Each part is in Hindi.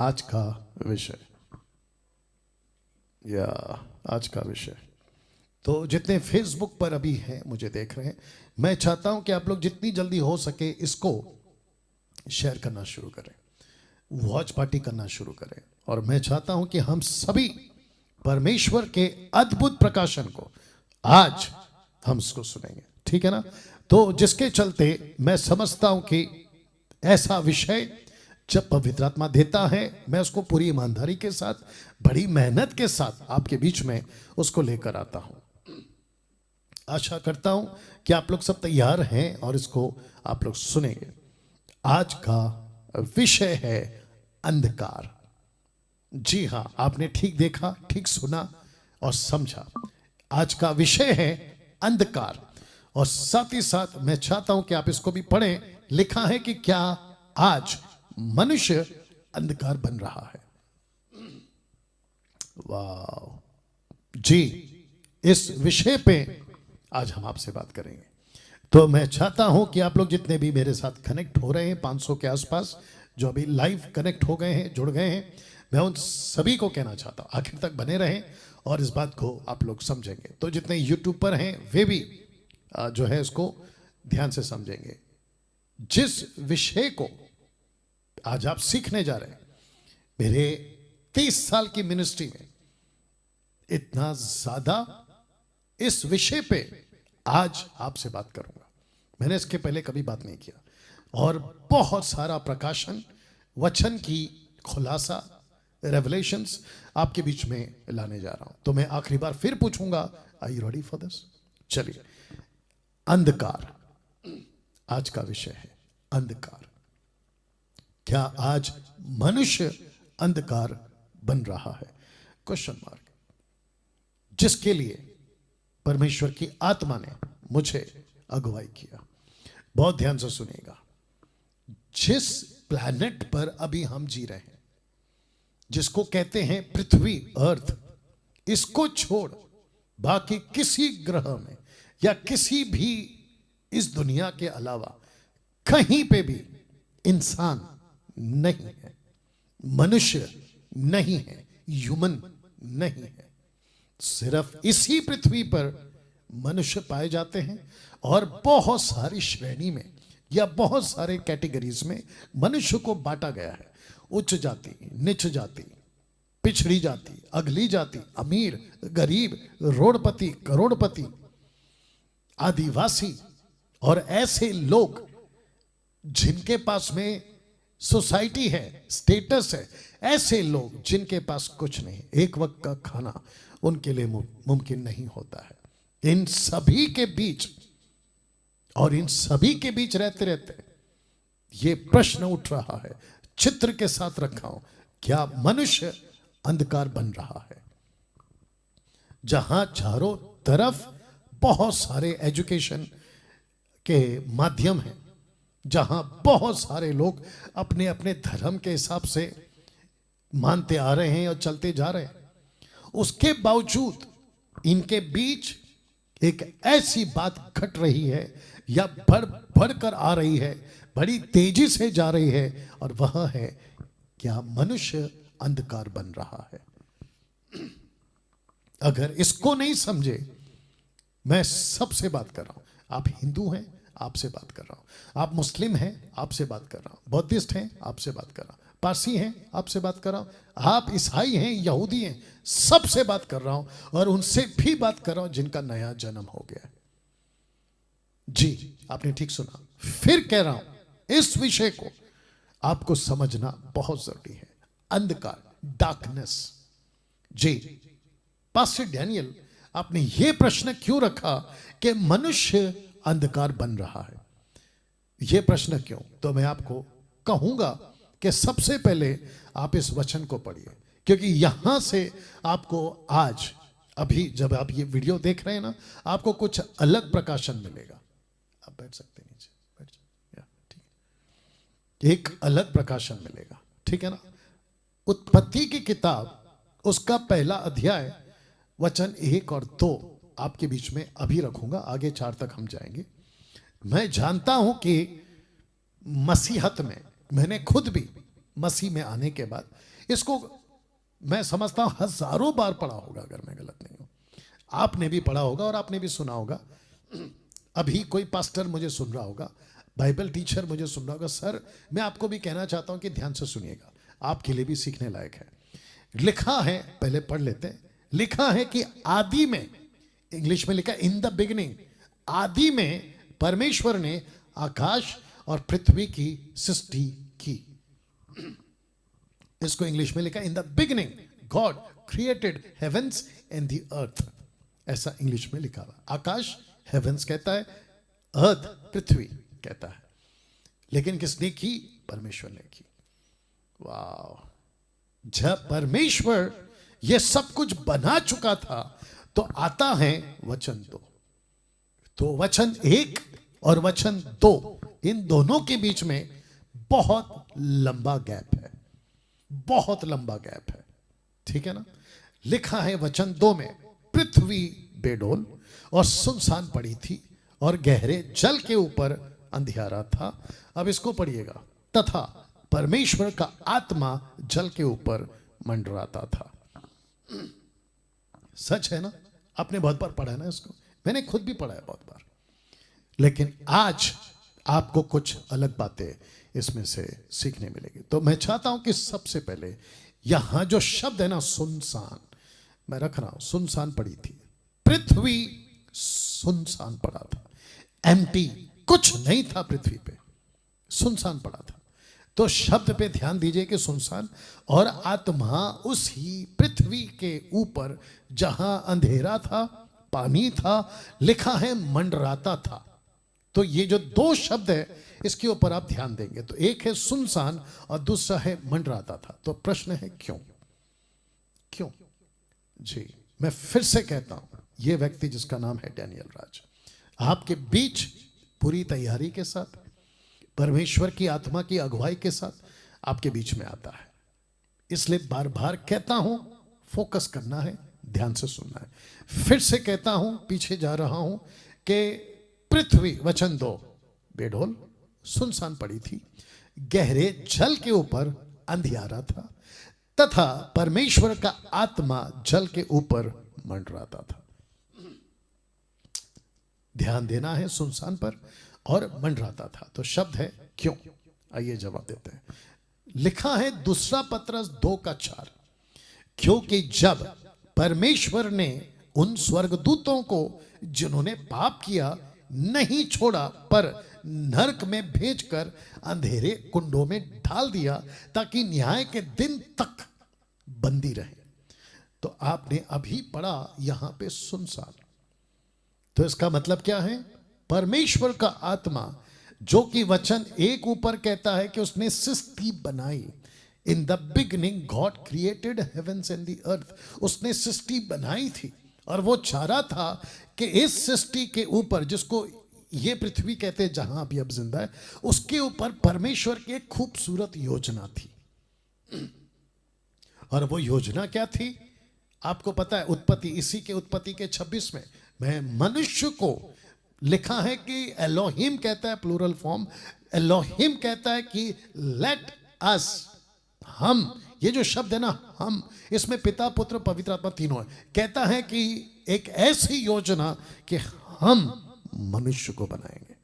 आज का विषय या आज का विषय तो जितने फेसबुक पर अभी हैं मुझे देख रहे हैं, मैं चाहता हूं कि आप लोग जितनी जल्दी हो सके इसको शेयर करना शुरू करें, वॉच पार्टी करना शुरू करें। और मैं चाहता हूं कि हम सभी परमेश्वर के अद्भुत प्रकाशन को आज हम इसको सुनेंगे, ठीक है ना। तो जिसके चलते मैं समझता हूं कि ऐसा विषय जब पवित्र आत्मा देता है, मैं उसको पूरी ईमानदारी के साथ, बड़ी मेहनत के साथ आपके बीच में उसको लेकर आता हूं। आशा करता हूं कि आप लोग सब तैयार हैं और इसको आप लोग सुनेंगे। आज का विषय है अंधकार। जी हां, आपने ठीक देखा, ठीक सुना और समझा। आज का विषय है अंधकार। और साथ ही साथ मैं चाहता हूं कि आप इसको भी पढ़ें। लिखा है कि क्या आज मनुष्य अंधकार बन रहा है। वाह जी, इस विषय पे आज हम आपसे बात करेंगे। तो मैं चाहता हूं कि आप लोग जितने भी मेरे साथ कनेक्ट हो रहे हैं, 500 के आसपास जो अभी लाइव कनेक्ट हो गए हैं, जुड़ गए हैं, मैं उन सभी को कहना चाहता हूं आखिर तक बने रहें और इस बात को आप लोग समझेंगे। तो जितने यूट्यूब पर हैं वे भी जो है इसको ध्यान से समझेंगे। जिस विषय को आज आप सीखने जा रहे हैं, मेरे 30 साल की मिनिस्ट्री में इतना ज्यादा इस विषय पे आज आपसे बात करूंगा। मैंने इसके पहले कभी बात नहीं किया और बहुत सारा प्रकाशन, वचन की खुलासा, रेवलेशंस आपके बीच में लाने जा रहा हूं। तो मैं आखिरी बार फिर पूछूंगा, are you ready for this? चलिए, अंधकार आज का विषय है। अंधकार, क्या आज मनुष्य अंधकार बन रहा है? Question mark. जिसके लिए परमेश्वर की आत्मा ने मुझे अगुवाई किया, बहुत ध्यान से सुनिएगा। जिस प्लैनेट पर अभी हम जी रहे हैं, जिसको कहते हैं पृथ्वी, अर्थ, इसको छोड़ बाकी किसी ग्रह में या किसी भी इस दुनिया के अलावा कहीं पे भी इंसान नहीं है, मनुष्य नहीं है, ह्यूमन नहीं है। सिर्फ इसी पृथ्वी पर मनुष्य पाए जाते हैं और बहुत सारी श्रेणी में या बहुत सारे कैटेगरीज में मनुष्य को बांटा गया है। उच्च जाति, नीच जाति, पिछड़ी जाति, अगली जाति, अमीर, गरीब, रोडपति, करोड़पति, आदिवासी और ऐसे लोग जिनके पास में सोसाइटी है, स्टेटस है, ऐसे लोग जिनके पास कुछ नहीं, एक वक्त का खाना उनके लिए मुमकिन नहीं होता है। इन सभी के बीच और इन सभी के बीच रहते रहते ये प्रश्न उठ रहा है, चित्र के साथ रखा हूं, क्या मनुष्य अंधकार बन रहा है? जहां चारों तरफ बहुत सारे एजुकेशन के माध्यम हैं, जहां बहुत सारे लोग अपने अपने धर्म के हिसाब से मानते आ रहे हैं और चलते जा रहे हैं, उसके बावजूद इनके बीच एक ऐसी बात घट रही है या बढ़कर आ रही है, बड़ी तेजी से जा रही है, और वह है क्या मनुष्य अंधकार बन रहा है। अगर इसको नहीं समझे, मैं सबसे बात कर रहा हूं, आप हिंदू हैं आपसे बात कर रहा हूं, आप मुस्लिम हैं आपसे बात कर रहा हूं, बौद्धिस्ट हैं आपसे बात कर रहा हूं, पारसी हैं आपसे बात कर रहा हूं, आप ईसाई हैं, यहूदी हैं, सबसे बात कर रहा हूं, और उनसे भी बात कर रहा हूं जिनका नया जन्म हो गया है। जी, आपने ठीक सुना, फिर कह रहा हूं, इस विषय को आपको समझना बहुत जरूरी है। अंधकार, डार्कनेस। जी, पास्टर डैनियल, आपने यह प्रश्न क्यों रखा कि मनुष्य अंधकार बन रहा है? यह प्रश्न क्यों? तो मैं आपको कहूंगा कि सबसे पहले आप इस वचन को पढ़िए, क्योंकि यहां से आपको आज, अभी जब आप ये वीडियो देख रहे हैं ना, आपको कुछ अलग प्रकाशन मिलेगा। आप बैठ सकते हैं नीचे, बैठ जाओ, ठीक है। एक अलग प्रकाशन मिलेगा, ठीक है ना। उत्पत्ति की किताब, उसका पहला अध्याय, वचन 1 और 2 आपके बीच में अभी रखूंगा, आगे 4 तक हम जाएंगे। मैं जानता हूं कि मसीहत में मैंने खुद भी मसीह में आने के बाद। इसको मैं समझता हूं हजारों बार पढ़ा होगा, अगर मैं गलत नहीं हूं। आपने भी पढ़ा होगा और आपने भी सुना होगा। अभी कोई पास्टर मुझे सुन रहा होगा, बाइबल टीचर मुझे सुन रहा होगा। सर, मैं आपको भी कहना चाहता हूं कि ध्यान से सुनिएगा, आपके लिए भी सीखने लायक है। लिखा है, पहले पढ़ लेते हैं। लिखा है कि आदि में, इंग्लिश में लिखा इन द बिगिनिंग, आदि में परमेश्वर ने आकाश और पृथ्वी की सृष्टि की। इसको इंग्लिश में लिखा in the beginning God created heaven's and the earth. ऐसा इंग्लिश में लिखा हुआ। आकाश हेवेंस कहता है, अर्थ पृथ्वी कहता है। लेकिन किसने की? परमेश्वर ने की। वाह! जब परमेश्वर यह सब कुछ बना चुका था तो आता है वचन दो। तो वचन एक और वचन दो, इन दोनों के बीच में बहुत लंबा गैप है, बहुत लंबा गैप है। ठीक है ना? लिखा है वचन दो में, पृथ्वी बेडोल और सुनसान पड़ी थी और गहरे जल के ऊपर अंधियारा था। अब इसको पढ़िएगा। तथा परमेश्वर का आत्मा जल के ऊपर मंडराता था। सच है ना? आपने बहुत बार पढ़ा है ना इसको, मैंने खुद भी पढ़ा है बहुत बार। लेकिन आज आपको कुछ अलग बातें इसमें से सीखने मिलेगी। तो मैं चाहता हूं कि सबसे पहले यहां जो शब्द है ना, सुनसान, मैं रख रहा हूं, सुनसान पड़ी थी। पृथ्वी सुनसान पड़ा था, एम्प्टी, कुछ नहीं था पृथ्वी पे, सुनसान पड़ा था। तो शब्द पे ध्यान दीजिए कि सुनसान, और आत्मा उसी पृथ्वी के ऊपर जहां अंधेरा था, पानी था, लिखा है मंडराता था। तो ये जो दो शब्द है इसके ऊपर आप ध्यान देंगे। तो एक है सुनसान और दूसरा है मंडराता था। तो प्रश्न है क्यों? क्यों? जी, मैं फिर से कहता हूं, यह व्यक्ति जिसका नाम है डैनियल राज, आपके बीच पूरी तैयारी के साथ, परमेश्वर की आत्मा की अगुवाई के साथ आपके बीच में आता है। इसलिए बार बार कहता हूं, फोकस करना है, ध्यान से सुनना है। फिर से कहता हूं, पीछे जा रहा हूं, कि पृथ्वी, वचन दो, बेडोल सुनसान पड़ी थी, गहरे जल के ऊपर अंधियारा था, तथा परमेश्वर का आत्मा जल के ऊपर मंडराता था। ध्यान देना है सुनसान पर और मंडराता था। तो शब्द है क्यों? आइए जवाब देते हैं। लिखा है दूसरा पत्रस 2:4, क्योंकि जब परमेश्वर ने उन स्वर्गदूतों को जिन्होंने पाप किया नहीं छोड़ा, पर नरक में भेजकर अंधेरे कुंडों में डाल दिया, ताकि न्याय के दिन तक बंदी रहे। तो आपने अभी पढ़ा यहां पे सुनसान। तो इसका मतलब क्या है? परमेश्वर का आत्मा, जो कि वचन एक ऊपर कहता है कि उसने सृष्टि बनाई, in the beginning God created heaven's and the earth, उसने सृष्टि बनाई थी। और वो चाह रहा था कि इस सृष्टि के ऊपर, जिसको ये पृथ्वी कहते हैं जहां अभी अब जिंदा है, उसके ऊपर परमेश्वर की एक खूबसूरत योजना थी। और वो योजना क्या थी? आपको पता है, उत्पत्ति, इसी के उत्पत्ति के 26 में, मैं मनुष्य को, लिखा है कि एलोहिम कहता है, प्लूरल फॉर्म, एलोहिम कहता है कि लेट अस, हम, ये जो शब्द है ना हम, इसमें पिता पुत्र पवित्र आत्मा तीनों है। कहता है कि एक ऐसी योजना कि हम मनुष्य को बनाएंगे।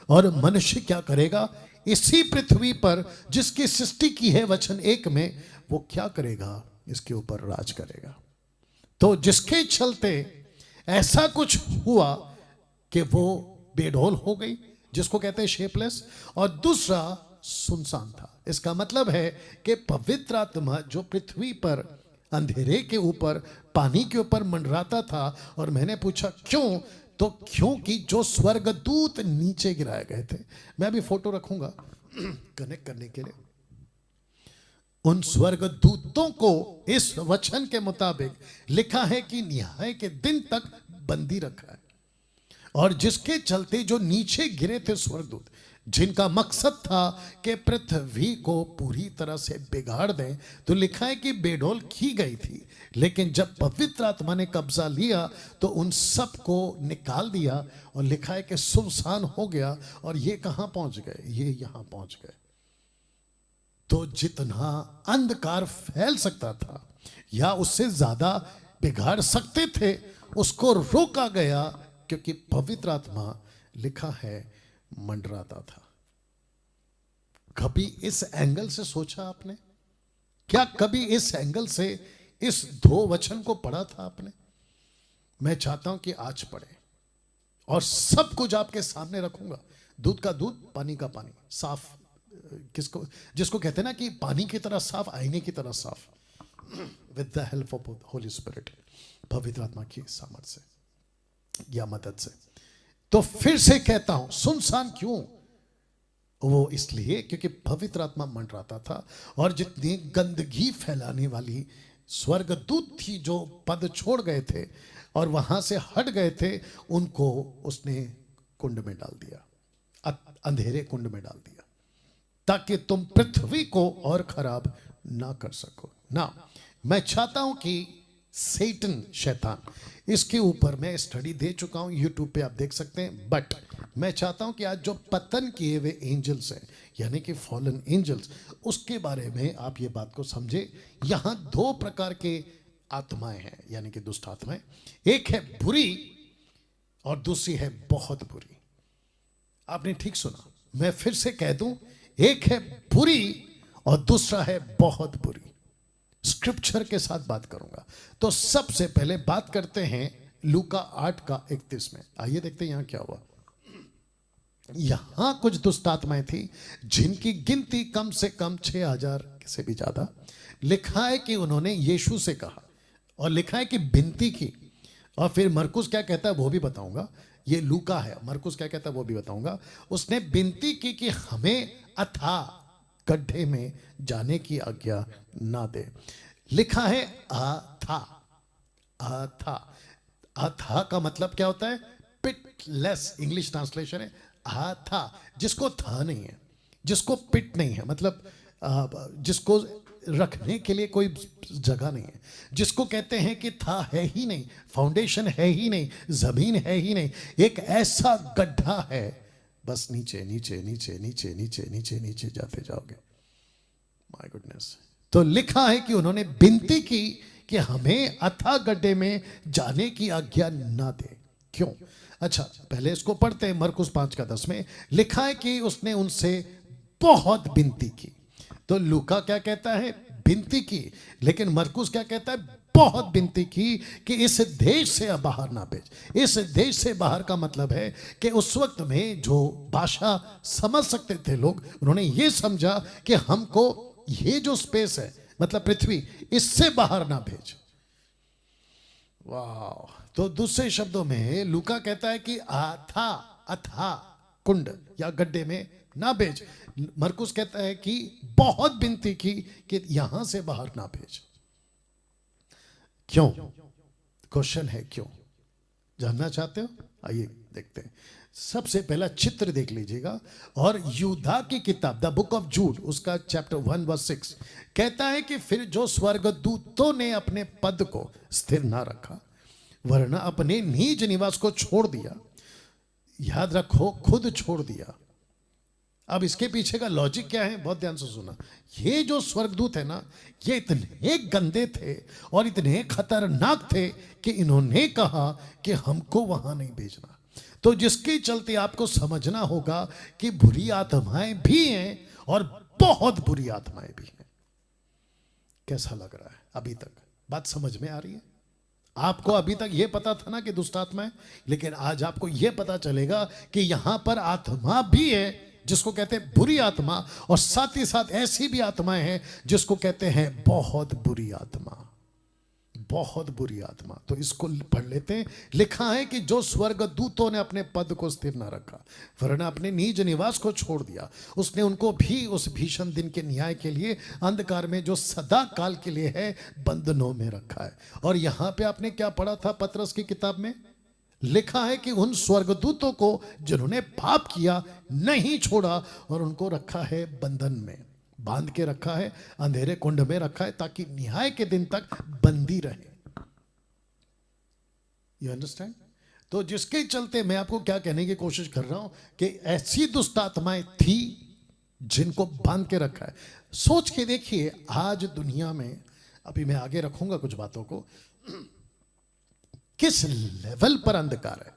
और मनुष्य क्या करेगा? इसी पृथ्वी पर जिसकी सृष्टि की है वचन एक में, वो क्या करेगा? इसके ऊपर राज करेगा। तो जिसके चलते ऐसा कुछ हुआ कि वो बेडोल हो गई, जिसको कहते हैं शेपलेस, और दूसरा सुनसान था। इसका मतलब है कि पवित्र आत्मा जो पृथ्वी पर अंधेरे के ऊपर, पानी के ऊपर मंडराता था। और मैंने पूछा क्यों? तो क्योंकि जो स्वर्गदूत नीचे गिराए गए थे, मैं अभी फोटो रखूंगा कनेक्ट करने के लिए, उन स्वर्गदूतों को इस वचन के मुताबिक लिखा है कि न्याय के दिन तक बंदी रखा है। और जिसके चलते जो नीचे गिरे थे स्वर्गदूत, जिनका मकसद था कि पृथ्वी को पूरी तरह से बिगाड़ दें, तो लिखा है कि बेडोल की गई थी। लेकिन जब पवित्र आत्मा ने कब्जा लिया तो उन सब को निकाल दिया, और लिखा है कि सुनसान हो गया। और ये कहां पहुंच गए? ये यहां पहुंच गए। तो जितना अंधकार फैल सकता था या उससे ज्यादा बिगाड़ सकते थे, उसको रोका गया, क्योंकि पवित्र आत्मा लिखा है मंडराता था। कभी इस एंगल से सोचा आपने? क्या कभी इस एंगल से इस दो वचन को पढ़ा था आपने? मैं चाहता हूं कि आज पढ़े और सब कुछ आपके सामने रखूंगा। दूध का दूध, पानी का पानी, साफ, किसको जिसको कहते हैं ना कि पानी की तरह साफ, आईने की तरह साफ, with the help of Holi spirit, पवित्र आत्मा की सामर्थ्य से या मदद से। तो फिर से कहता हूं, सुनसान क्यों? वो इसलिए क्योंकि पवित्र आत्मा मंडराता था, और जितनी गंदगी फैलाने वाली स्वर्गदूत थी जो पद छोड़ गए थे और वहां से हट गए थे, उनको उसने कुंड में डाल दिया, अंधेरे कुंड में डाल दिया, ताकि तुम पृथ्वी को और खराब ना कर सको ना। मैं चाहता हूं कि सैतान, शैतान, इसके ऊपर मैं स्टडी दे चुका हूं, यूट्यूब पे आप देख सकते हैं। बट मैं चाहता हूं कि आज जो पतन किए हुए एंजल्स हैं, यानी कि फॉलन एंजल्स, उसके बारे में आप ये बात को समझे। यहां दो प्रकार के आत्माएं हैं, यानी कि दुष्ट आत्माएं। एक है बुरी और दूसरी है बहुत बुरी। आपने ठीक सुना, मैं फिर से कह दूं, एक है बुरी और दूसरा है बहुत बुरी। स्क्रिप्चर के साथ बात करूंगा। तो सबसे पहले बात करते हैं लूका 8:31 में। आइए देखते हैं यहां क्या हुआ। यहां कुछ दुष्ट आत्माएं थी जिनकी गिनती कम से कम 6000 से भी ज्यादा। लिखा है कि उन्होंने यीशु से कहा, और लिखा है कि विनती की। और फिर मरकुस क्या कहता है वो भी बताऊंगा। ये लूका है, मरकुस क्या कहता है वो भी बताऊंगा। उसने विनती की कि हमें अथाह गड्ढे में जाने की आज्ञा ना दे। लिखा है अथा, अथा, अथा का मतलब क्या होता है? पिटलेस, इंग्लिश ट्रांसलेशन है अथा, जिसको था नहीं है, जिसको पिट नहीं है, मतलब जिसको रखने के लिए कोई जगह नहीं है, जिसको कहते हैं कि था है ही नहीं, फाउंडेशन है ही नहीं, जमीन है ही नहीं, एक ऐसा गड्ढा है, बस नीचे नीचे नीचे नीचे नीचे नीचे नीचे जाते जाओगे। My goodness. तो लिखा है कि उन्होंने विनती की कि हमें अथाह गड्ढे में जाने की आज्ञा ना दे। क्यों? अच्छा, पहले इसको पढ़ते हैं। मरकुस 5:10 में लिखा है कि उसने उनसे बहुत विनती की। तो लूका क्या कहता है? विनती की। लेकिन मरकुस क्या कहता है? बहुत विनती की कि इस देश से बाहर ना भेज। इस देश से बाहर का मतलब है कि उस वक्त में जो भाषा समझ सकते थे लोग, उन्होंने ये समझा कि हमको ये जो स्पेस है, मतलब पृथ्वी, इससे बाहर ना भेज। वाह। तो दूसरे शब्दों में लूका कहता है कि अथा कुंड या गड्ढे में ना भेज। मरकुस कहता है कि बहुत विनती की कि यहां से बाहर ना भेज। क्यों? क्वेश्चन है क्यों? जानना चाहते हो? आइए देखते हैं। सबसे पहला चित्र देख लीजिएगा। और यूदा की किताब द बुक ऑफ जूड, उसका चैप्टर 1:6 कहता है कि फिर जो स्वर्गदूतों ने अपने पद को स्थिर ना रखा, वरना अपने निज निवास को छोड़ दिया, याद रखो खुद छोड़ दिया। अब इसके पीछे का लॉजिक क्या है, बहुत ध्यान से सुना। ये जो स्वर्गदूत है ना, ये इतने गंदे थे और इतने खतरनाक थे कि इन्होंने कहा कि हमको वहां नहीं भेजना। तो जिसके चलते आपको समझना होगा कि बुरी आत्माएं भी हैं और बहुत बुरी आत्माएं भी हैं। कैसा लग रहा है अभी तक? बात समझ में आ रही है? आपको अभी तक यह पता था ना कि दुष्ट आत्मा है, लेकिन आज आपको यह पता चलेगा कि यहां पर आत्मा भी है जिसको कहते हैं बुरी आत्मा, और साथ ही साथ ऐसी भी आत्माएं हैं जिसको कहते हैं बहुत बुरी आत्मा, बहुत बुरी आत्मा। तो इसको पढ़ लेते हैं। लिखा है कि जो स्वर्गदूतों ने अपने पद को स्थिर न रखा, वरना अपने निज निवास को छोड़ दिया, उसने उनको भी उस भीषण दिन के न्याय के लिए अंधकार में जो सदा काल के लिए है बंधनों में रखा है। और यहां पे आपने क्या पढ़ा था? पतरस की किताब में लिखा है कि उन स्वर्गदूतों को जिन्होंने पाप किया नहीं छोड़ा और उनको रखा है बंधन में, बांध के रखा है, अंधेरे कुंड में रखा है, ताकि न्याय के दिन तक बंदी रहे। You understand? तो जिसके चलते मैं आपको क्या कहने की कोशिश कर रहा हूं कि ऐसी दुष्ट आत्माएं थी जिनको बांध के रखा है। सोच के देखिए आज दुनिया में, अभी मैं आगे रखूंगा कुछ बातों को, किस लेवल पर अंधकार है,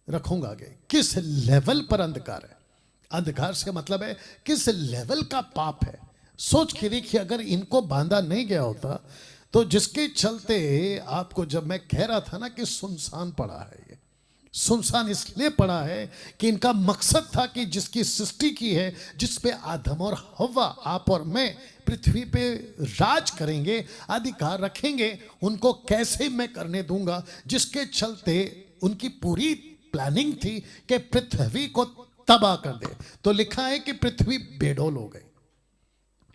रखूंगा आगे, किस लेवल पर अंधकार है। अंधकार से मतलब है किस लेवल का पाप है। सोच के देखिए अगर इनको बांधा नहीं गया होता तो जिसके चलते आपको जब मैं कह रहा था ना कि सुनसान पड़ा है, ये सुनसान इसलिए पड़ा है कि इनका मकसद था कि जिसकी सृष्टि की है, जिस पे आदम और हव्वा, आप और मैं पृथ्वी पे राज करेंगे, अधिकार रखेंगे, उनको कैसे मैं करने दूंगा, जिसके चलते उनकी पूरी प्लानिंग थी कि पृथ्वी को तबाह कर दे। तो लिखा है कि पृथ्वी बेडौल हो गई,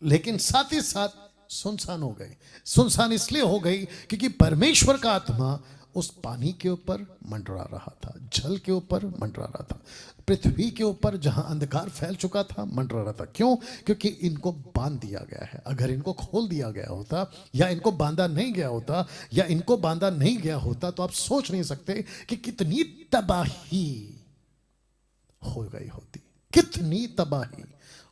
लेकिन साथ ही साथ सुनसान हो गई। सुनसान इसलिए हो गई क्योंकि परमेश्वर का आत्मा उस पानी के ऊपर मंडरा रहा था, जल के ऊपर मंडरा रहा था, पृथ्वी के ऊपर जहां अंधकार फैल चुका था मंडरा रहा था। क्यों? क्योंकि इनको बांध दिया गया है। अगर इनको खोल दिया गया होता या इनको बांधा नहीं गया होता या इनको बांधा नहीं गया होता तो आप सोच नहीं सकते कि कितनी तबाही हो गई होती, कितनी तबाही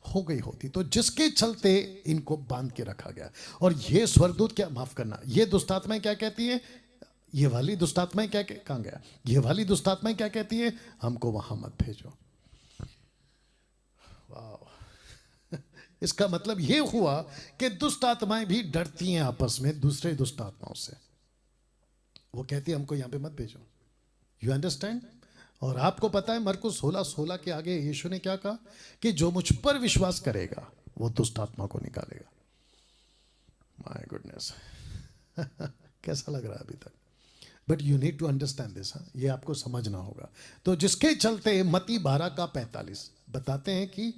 हो गई होती। तो जिसके चलते इनको बांध के रखा गया। और ये स्वर्गदूत क्या, माफ करना, ये दुष्टात्माएं क्या कहती है, ये वाली दुष्टात्माएं क्या कहां गया, ये वाली दुष्टात्माएं क्या कहती है, हमको वहां मत भेजो। वाह, इसका मतलब ये हुआ कि दुष्ट आत्माएं भी डरती हैं आपस में दूसरे दुष्ट आत्माओं से। वो कहती है हमको यहां पे मत भेजो। You understand? और आपको पता है मरकुस 16:16 के आगे यीशु ने क्या कहा कि जो मुझ पर विश्वास करेगा वो दुष्ट आत्मा को निकालेगा। माय गुडनेस, कैसा लग रहा है अभी तक? But you need to understand this. ये आपको समझना होगा। तो जिसके चलते मत्ती 12:45 बताते हैं कि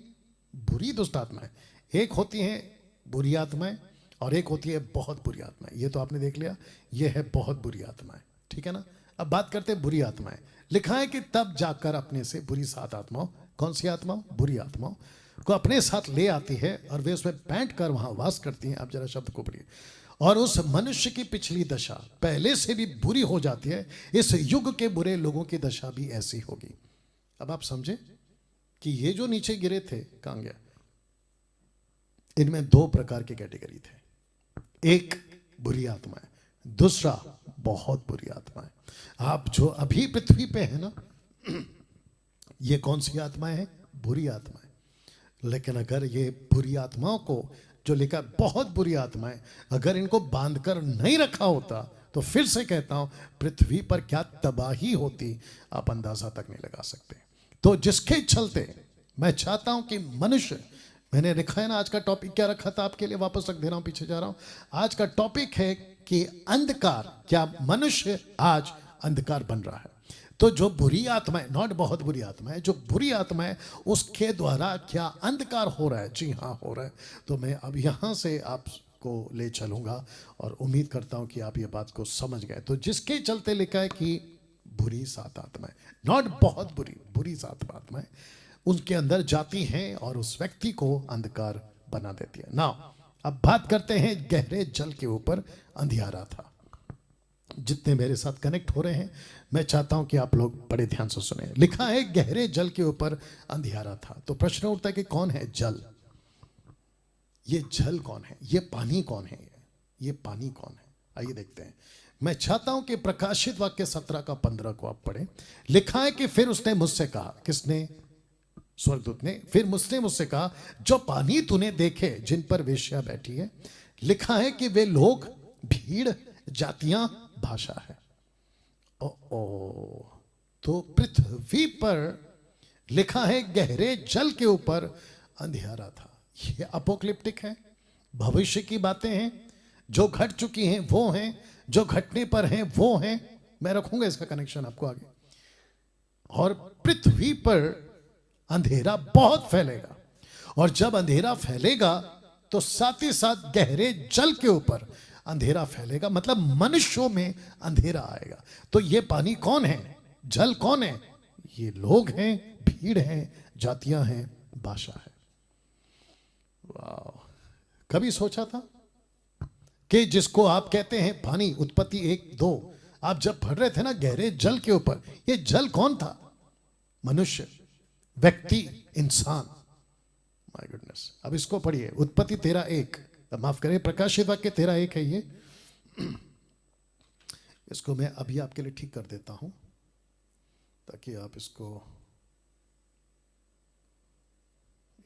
बुरी दुष्ट आत्माएं, एक होती हैं बुरी आत्माएं और एक होती है बहुत बुरी आत्माएं। ये तो आपने देख लिया, ये है बहुत बुरी आत्माएं, ठीक है ना। अब बात करते हैं बुरी आत्माएं। लिखा है कि तब जाकर अपने से बुरी 7 आत्माओं, कौन सी आत्माओं? बुरी आत्माओं को अपने साथ ले आती है और वे उसमें बैठ कर वहां वास करती हैं। आप जरा शब्द को पढ़िए। और उस मनुष्य की पिछली दशा पहले से भी बुरी हो जाती है। इस युग के बुरे लोगों की दशा भी ऐसी होगी। अब आप समझे कि ये जो नीचे गिरे थे कहां गया? इनमें 2 प्रकार की कैटेगरी थे। एक बुरी आत्माएं, दूसरा बहुत बुरी आत्माएं। आप जो अभी पृथ्वी पे है ना, ये कौन सी आत्माएं हैं? बुरी आत्माएं। लेकिन अगर ये बुरी आत्माओं को, जो लिखा बहुत बुरी आत्माएं, अगर इनको बांध कर नहीं रखा होता तो फिर से कहता हूं पृथ्वी पर क्या तबाही होती आप अंदाजा तक नहीं लगा सकते। तो जिसके चलते मैं चाहता हूं कि मनुष्य, मैंने लिखा है ना आज का टॉपिक क्या रखा था आपके लिए, वापस रख दे रहा हूं, पीछे जा रहा हूं। आज का टॉपिक है कि अंधकार, क्या मनुष्य आज अंधकार बन रहा है। तो जो बुरी आत्माएं, नॉट बहुत बुरी आत्माएं, जो बुरी आत्माएं, उसके द्वारा क्या अंधकार हो रहा है? जी हाँ, हो रहा है। तो मैं अब यहां से आपको ले चलूंगा और उम्मीद करता हूं कि आप ये बात को समझ गए। तो जिसके चलते लिखा है कि बुरी 7 आत्माएं, नॉट बहुत बुरी, बुरी 7 आत्माएं उनके अंदर जाती हैं और उस व्यक्ति को अंधकार बना देती है। नाउ अब बात करते हैं गहरे जल के ऊपर अंधियारा था। जितने मेरे साथ कनेक्ट हो रहे हैं, मैं चाहता हूं कि आप लोग बड़े ध्यान से सुने। लिखा है गहरे जल के ऊपर अंधियारा था। तो प्रश्न उठता है कि कौन है जल? ये जल कौन है? ये पानी कौन है? ये पानी कौन है? आइए देखते हैं। मैं चाहता हूं कि प्रकाशित वाक्य 17:15 को आप पढ़ें। लिखा है कि फिर उसने मुझसे कहा, किसने? स्वर्गदूत ने। फिर मुझसे कहा, जो पानी तूने देखे जिन पर वेश्या बैठी है, लिखा है कि वे लोग, भीड़, जातियां, भाषा है। तो पृथ्वी पर लिखा है गहरे जल के ऊपर अंधियारा था। ये अपोक्लिप्टिक है, भविष्य की बातें हैं, जो घट चुकी हैं वो हैं, जो घटने पर हैं वो हैं। मैं रखूंगा इसका कनेक्शन आपको आगे। और पृथ्वी पर अंधेरा बहुत फैलेगा, और जब अंधेरा फैलेगा तो साथ ही साथ गहरे जल के ऊपर अंधेरा फैलेगा, मतलब मनुष्यों में अंधेरा आएगा। तो ये पानी कौन है? जल कौन है? ये लोग हैं, भीड़ हैं, जातियां हैं, भाषा है। वाह, कभी सोचा था कि जिसको आप कहते हैं पानी, उत्पत्ति 1-2, आप जब पढ़ रहे थे ना गहरे जल के ऊपर, ये जल कौन था? मनुष्य, व्यक्ति, इंसान। My goodness. अब इसको पढ़िए, उत्पत्ति 13:1, माफ करिए प्रकाशित वाक्य 13:1 है ये। इसको मैं अभी आपके लिए ठीक कर देता हूं ताकि आप इसको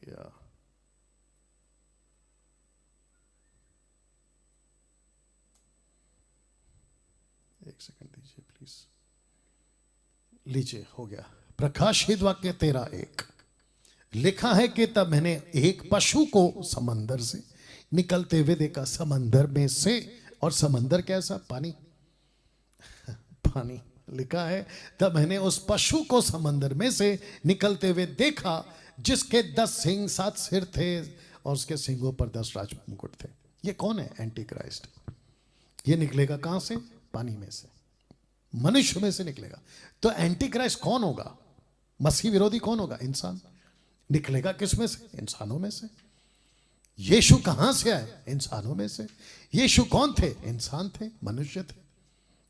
या एक सेकंड दीजिए प्लीज। लीजिए, हो गया। प्रकाशित वाक्य 13:1 लिखा है कि तब मैंने एक पशु को समंदर से निकलते हुए देखा, समंदर में से, और समंदर कैसा? पानी पानी। लिखा है तब मैंने उस पशु को समंदर में से निकलते हुए देखा जिसके 10 सिंग 7 सिर थे और उसके सिंगों पर 10 राज मुकुट थे। ये कौन है? Anti Christ. ये निकलेगा कहां से? पानी में से, मनुष्य में से निकलेगा। तो एंटी क्राइस्ट कौन होगा? मसीह विरोधी कौन होगा? इंसान। निकलेगा किस में से? इंसानों में से। यीशु कहां से आए? इंसानों में से। यीशु कौन थे? इंसान थे, मनुष्य थे।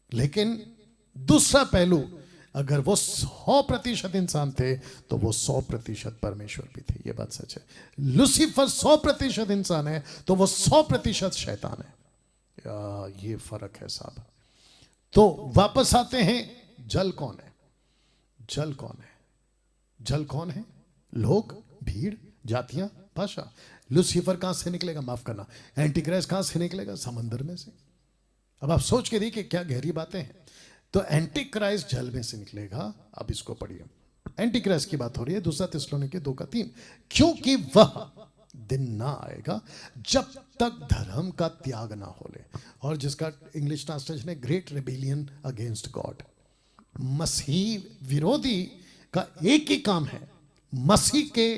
लेकिन दूसरा पहलू, अगर वो 100% इंसान थे तो वो 100% परमेश्वर भी थे। ये बात सच है। लूसीफर 100% इंसान है तो वो 100% शैतान है। ये फर्क है साहब। तो वापस आते हैं, जल कौन है? जल कौन है? जल कौन है? लोग, भीड़, जातियां, भाषा। लूसीफर कहां से निकलेगा? माफ करना, एंटी क्राइस्ट कहां से निकलेगा? समंदर में से। अब आप सोच के देखिए क्या गहरी बातें हैं। तो एंटी क्राइस्ट जल में से निकलेगा। अब इसको पढ़िए, एंटी क्राइस्ट की बात हो रही है, 2 थिस्सलुनीके 2:3, क्योंकि वह दिन ना आएगा जब तक धर्म का त्याग ना हो ले। और जिसका इंग्लिश ट्रांसलेशन है ग्रेट रिबेलियन अगेंस्ट गॉड। मसीह विरोधी का एक ही काम है, मसीह के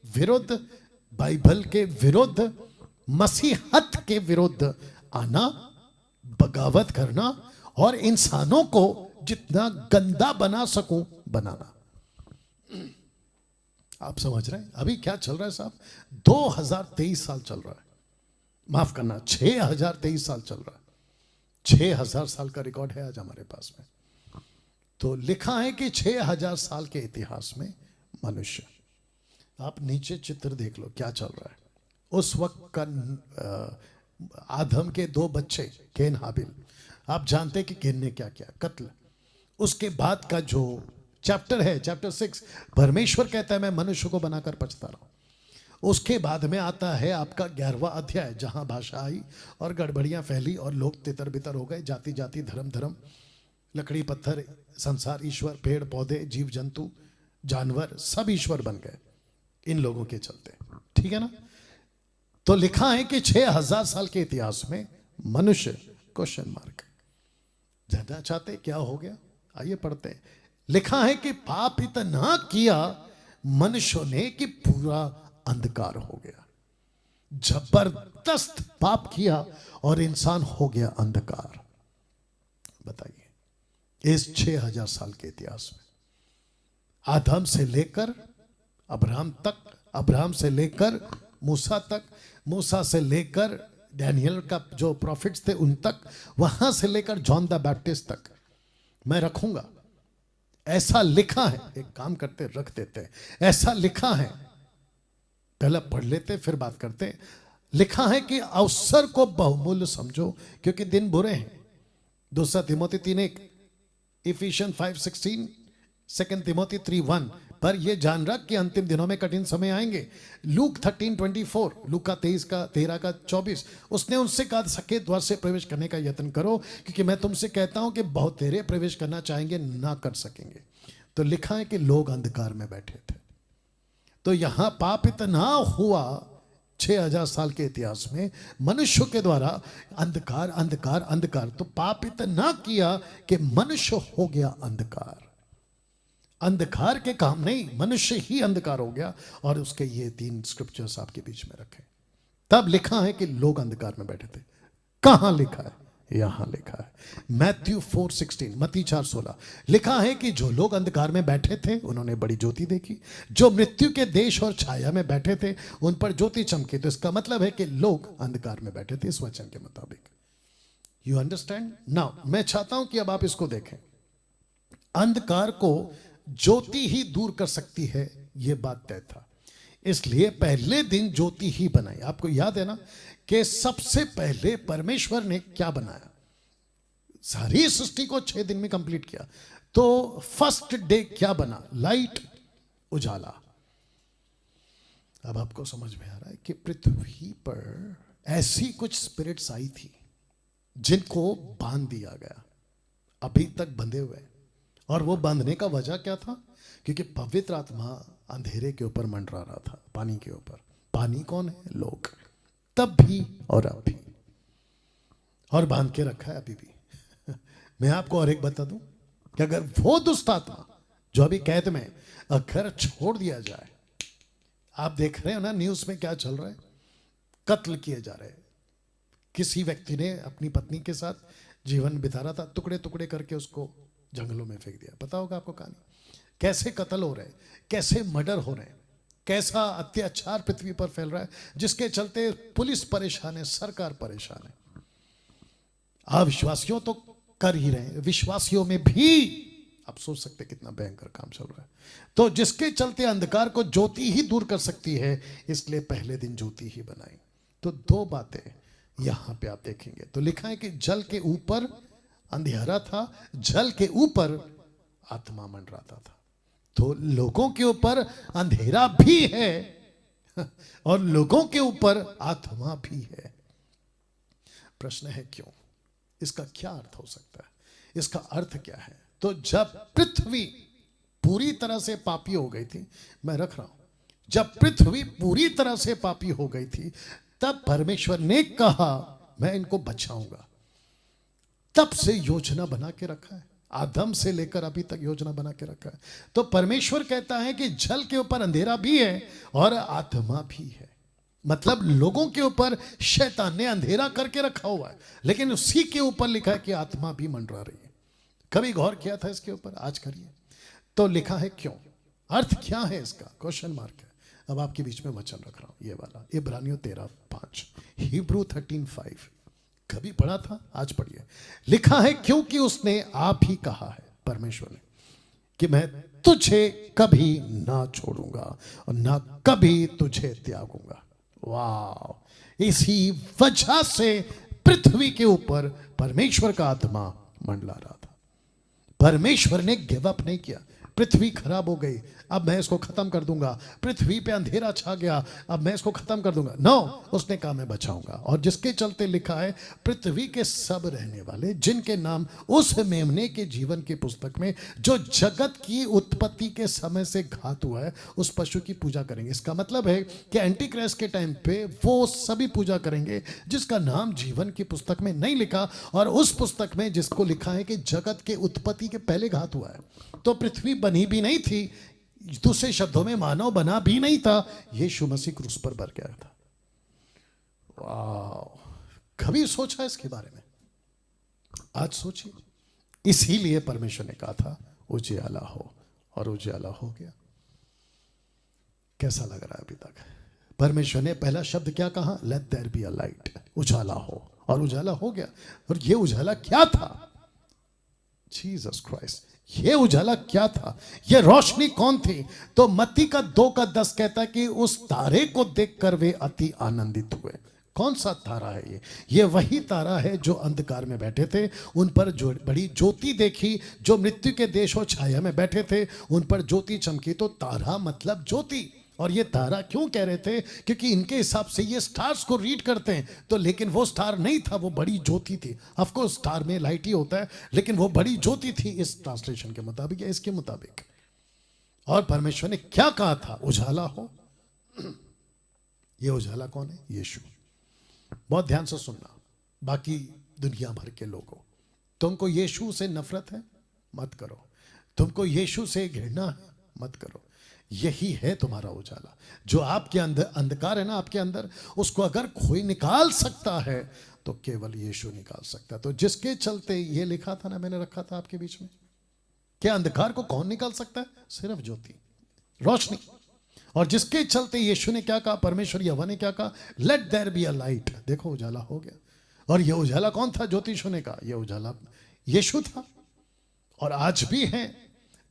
विरुद्ध, बाइबल के विरुद्ध, मसीहत के विरुद्ध आना, बगावत करना और इंसानों को जितना गंदा बना सकूं बनाना। आप समझ रहे हैं अभी क्या चल रहा है साहब? 2023 साल चल रहा है, माफ करना 6023 साल चल रहा है। 6000 साल का रिकॉर्ड है आज हमारे पास में। तो लिखा है कि 6000 साल के इतिहास में मनुष्य, आप नीचे चित्र देख लो क्या चल रहा है। उस वक्त का आदम के 2 बच्चे केन हाबिल, आप जानते कि केन ने क्या किया? कत्ल। उसके बाद का जो चैप्टर है, चैप्टर 6, परमेश्वर कहता है मैं मनुष्य को बनाकर पछता रहा हूं। उसके बाद में आता है आपका 11वां अध्याय, जहां भाषा आई और गड़बड़ियां फैली और लोग तितर बितर हो गए। जाति जाति, धर्म धर्म, लकड़ी पत्थर, संसार ईश्वर, पेड़ पौधे, जीव जंतु, जानवर, सब ईश्वर बन गए इन लोगों के चलते। ठीक है ना? तो लिखा है कि 6000 साल के इतिहास में मनुष्य, क्वेश्चन मार्क, जानना चाहते क्या हो गया? आइए पढ़ते हैं। लिखा है कि पाप इतना किया मनुष्यों ने कि पूरा अंधकार हो गया। जबरदस्त पाप किया और इंसान हो गया अंधकार। बताइए, इस 6000 साल के इतिहास में आदम से लेकर अब्राहम तक, अब्राहम से लेकर मूसा तक, मूसा से लेकर डैनियल का जो प्रॉफिट्स थे उन तक, वहां से लेकर जॉन द बैप्टिस्ट तक मैं रखूंगा। ऐसा लिखा है, एक काम करते रख देते हैं, ऐसा लिखा है, पहले पढ़ लेते फिर बात करते। लिखा है कि अवसर को बहुमूल्य समझो क्योंकि दिन बुरे हैं। 2 तिमोथी 3:1, इफिशियन 5:16, 2 तिमोथी 3:1, पर यह जान रख कि अंतिम दिनों में कठिन समय आएंगे। लूक 13:24, लूका 13:24, उसने उनसे कहा सके द्वार से प्रवेश करने का यत्न करो क्योंकि मैं तुमसे कहता हूं कि बहुत तेरे प्रवेश करना चाहेंगे ना कर सकेंगे। तो लिखा है कि लोग अंधकार में बैठे थे। तो यहां पाप इतना हुआ 6000 साल के इतिहास में मनुष्य के द्वारा, अंधकार अंधकार अंधकार। तो पाप इतना किया कि मनुष्य हो गया अंधकार। अंधकार के काम नहीं, मनुष्य ही अंधकार हो गया। और उसके ये 3 स्क्रिप्चर्स आपके बीच में रखे। तब लिखा है कि लोग अंधकार में बैठे थे। कहां लिखा है? यहां लिखा है, मैथ्यू 4:16, मत्ती 4:16। लिखा है कि जो लोग अंधकार में बैठे थे उन्होंने बड़ी ज्योति देखी। जो मृत्यु के देश और छाया में बैठे थे उन पर ज्योति चमकी। तो इसका मतलब है कि लोग अंधकार में बैठे थे इस वचन के मुताबिक। You understand now? मैं चाहता हूं कि अब आप इसको देखें। अंधकार को ज्योति ही दूर कर सकती है, यह बात तय था। इसलिए पहले दिन ज्योति ही बनाई। आपको याद है ना कि सबसे पहले परमेश्वर ने क्या बनाया? सारी सृष्टि को 6 दिन में कंप्लीट किया। तो फर्स्ट डे क्या बना? लाइट, उजाला। अब आपको समझ में आ रहा है कि पृथ्वी पर ऐसी कुछ स्पिरिट्स आई थी जिनको बांध दिया गया, अभी तक बंधे हुए। और वो बांधने का वजह क्या था? क्योंकि पवित्र आत्मा अंधेरे के ऊपर मंडरा रहा था, पानी के ऊपर। पानी कौन है? लोग। तब भी और अब भी, और बांध के रखा है अभी भी। मैं आपको और एक बता दूं कि अगर वो दुष्ट आत्मा जो अभी कैद में, अगर छोड़ दिया जाए, आप देख रहे हो ना न्यूज में क्या चल रहा है, कत्ल किए जा रहे हैं। किसी व्यक्ति ने अपनी पत्नी के साथ जीवन बिता रहा था, टुकड़े टुकड़े करके उसको जंगलों में फेंक दिया। पता होगा आपको कहानी, कैसे कत्ल हो रहे हैं, कैसे मर्डर हो रहे हैं, कैसा अत्याचार पृथ्वी पर फैल रहा है, जिसके चलते पुलिस परेशान है, सरकार परेशान है। अविश्वासियों तो कर ही रहे हैं, विश्वासियों में भी आप सोच सकते कितना भयंकर काम चल रहा है। तो जिसके चलते अंधकार को ज्योति ही दूर कर सकती है, इसलिए पहले दिन ज्योति ही बनाई। तो 2 बातें यहां पे आप देखेंगे। तो लिखा है कि जल के ऊपर अंधेरा था, जल के ऊपर आत्मा मंडराता था। तो लोगों के ऊपर अंधेरा भी है और लोगों के ऊपर आत्मा भी है। प्रश्न है क्यों? इसका क्या अर्थ हो सकता है? इसका अर्थ क्या है? तो जब पृथ्वी पूरी तरह से पापी हो गई थी, मैं रख रहा हूं, जब पृथ्वी पूरी तरह से पापी हो गई थी, तब परमेश्वर ने कहा मैं इनको बचाऊंगा। तब से योजना बना के रखा है, आदम से लेकर अभी तक योजना बना के रखा है। तो परमेश्वर कहता है कि जल के ऊपर अंधेरा भी है और आत्मा भी है। मतलब लोगों के ऊपर शैतान ने अंधेरा करके रखा हुआ है, लेकिन उसी के ऊपर लिखा है कि आत्मा भी मंडरा रही है। कभी गौर किया था इसके ऊपर? आज करिए। तो लिखा है क्यों, अर्थ क्या है इसका? क्वेश्चन मार्क है। अब आपके बीच में वचन रख रहा हूं, ये वाला, इब्रानियों 13:5, हिब्रू 13:5। कभी पढ़ा था? आज पढ़िए। लिखा है क्योंकि उसने आप ही कहा है, परमेश्वर ने, कि मैं तुझे कभी ना छोड़ूंगा और ना कभी तुझे त्यागूंगा। वाह! इसी वजह से पृथ्वी के ऊपर परमेश्वर का आत्मा मंडला रहा था। परमेश्वर ने गिव अप नहीं किया। पृथ्वी खराब हो गई, अब मैं इसको खत्म कर दूंगा। पृथ्वी पे अंधेरा छा गया, अब मैं इसको खत्म कर दूंगा। नो, उसने कहा मैं बचाऊंगा। और जिसके चलते लिखा है पृथ्वी के सब रहने वाले जिनके नाम उस मेमने के जीवन की पुस्तक में जो जगत की उत्पत्ति के समय से घात हुआ है, उस पशु की पूजा करेंगे। इसका मतलब है कि एंटी क्राइस्ट के टाइम पे वो सभी पूजा करेंगे जिसका नाम जीवन की पुस्तक में नहीं लिखा, और उस पुस्तक में जिसको लिखा है कि जगत के उत्पत्ति के पहले घात हुआ है। तो पृथ्वी बनी भी नहीं थी, दूसरे शब्दों में मानव बना भी नहीं था, यीशु मसीह क्रूस पर मर गया था। वाह! कभी सोचा इसके बारे में? आज सोचिए। इसीलिए परमेश्वर ने कहा था उजियाला हो, और उजियाला हो गया। कैसा लग रहा है अभी तक? परमेश्वर ने पहला शब्द क्या कहा? Let there be a light, उजाला हो, और उजाला हो गया। और ये उजाला क्या था? Jesus Christ. ये उजाला क्या था? ये रोशनी कौन थी? तो मत्ती का 2:10 कहता है कि उस तारे को देखकर वे अति आनंदित हुए। कौन सा तारा है ये? ये वही तारा है जो अंधकार में बैठे थे, उन पर जो बड़ी ज्योति देखी। जो मृत्यु के देश और छाया में बैठे थे, उन पर ज्योति चमकी। तो तारा मतलब ज्योति। और ये तारा क्यों कह रहे थे? क्योंकि इनके हिसाब से ये स्टार्स को रीड करते हैं, तो लेकिन वो स्टार नहीं था, वो बड़ी ज्योति थी। ऑफ कोर्स स्टार में लाइट ही होता है, लेकिन वो बड़ी ज्योति थी इस ट्रांसलेशन के मुताबिक या इसके मुताबिक। और परमेश्वर ने क्या कहा था? उजाला हो। ये उजाला कौन है? यीशु। बहुत ध्यान से सुनना, बाकी दुनिया भर के लोगों, तुमको यीशु से नफरत है, मत करो। तुमको यीशु से घृणा है, मत करो। यही है तुम्हारा उजाला। जो आपके अंदर अंधकार है ना, आपके अंदर, उसको अगर कोई निकाल सकता है तो केवल यीशु निकाल सकता है। तो जिसके चलते ये लिखा था ना, मैंने रखा था आपके बीच में, क्या अंधकार को कौन निकाल सकता है? सिर्फ ज्योति, रोशनी। और जिसके चलते यीशु ने क्या कहा? परमेश्वर यहोवा ने क्या कहा? Let there be a light. देखो उजाला हो गया। और ये उजाला कौन था? ज्योतिषों ने कहा ये उजाला यीशु था, और आज भी है।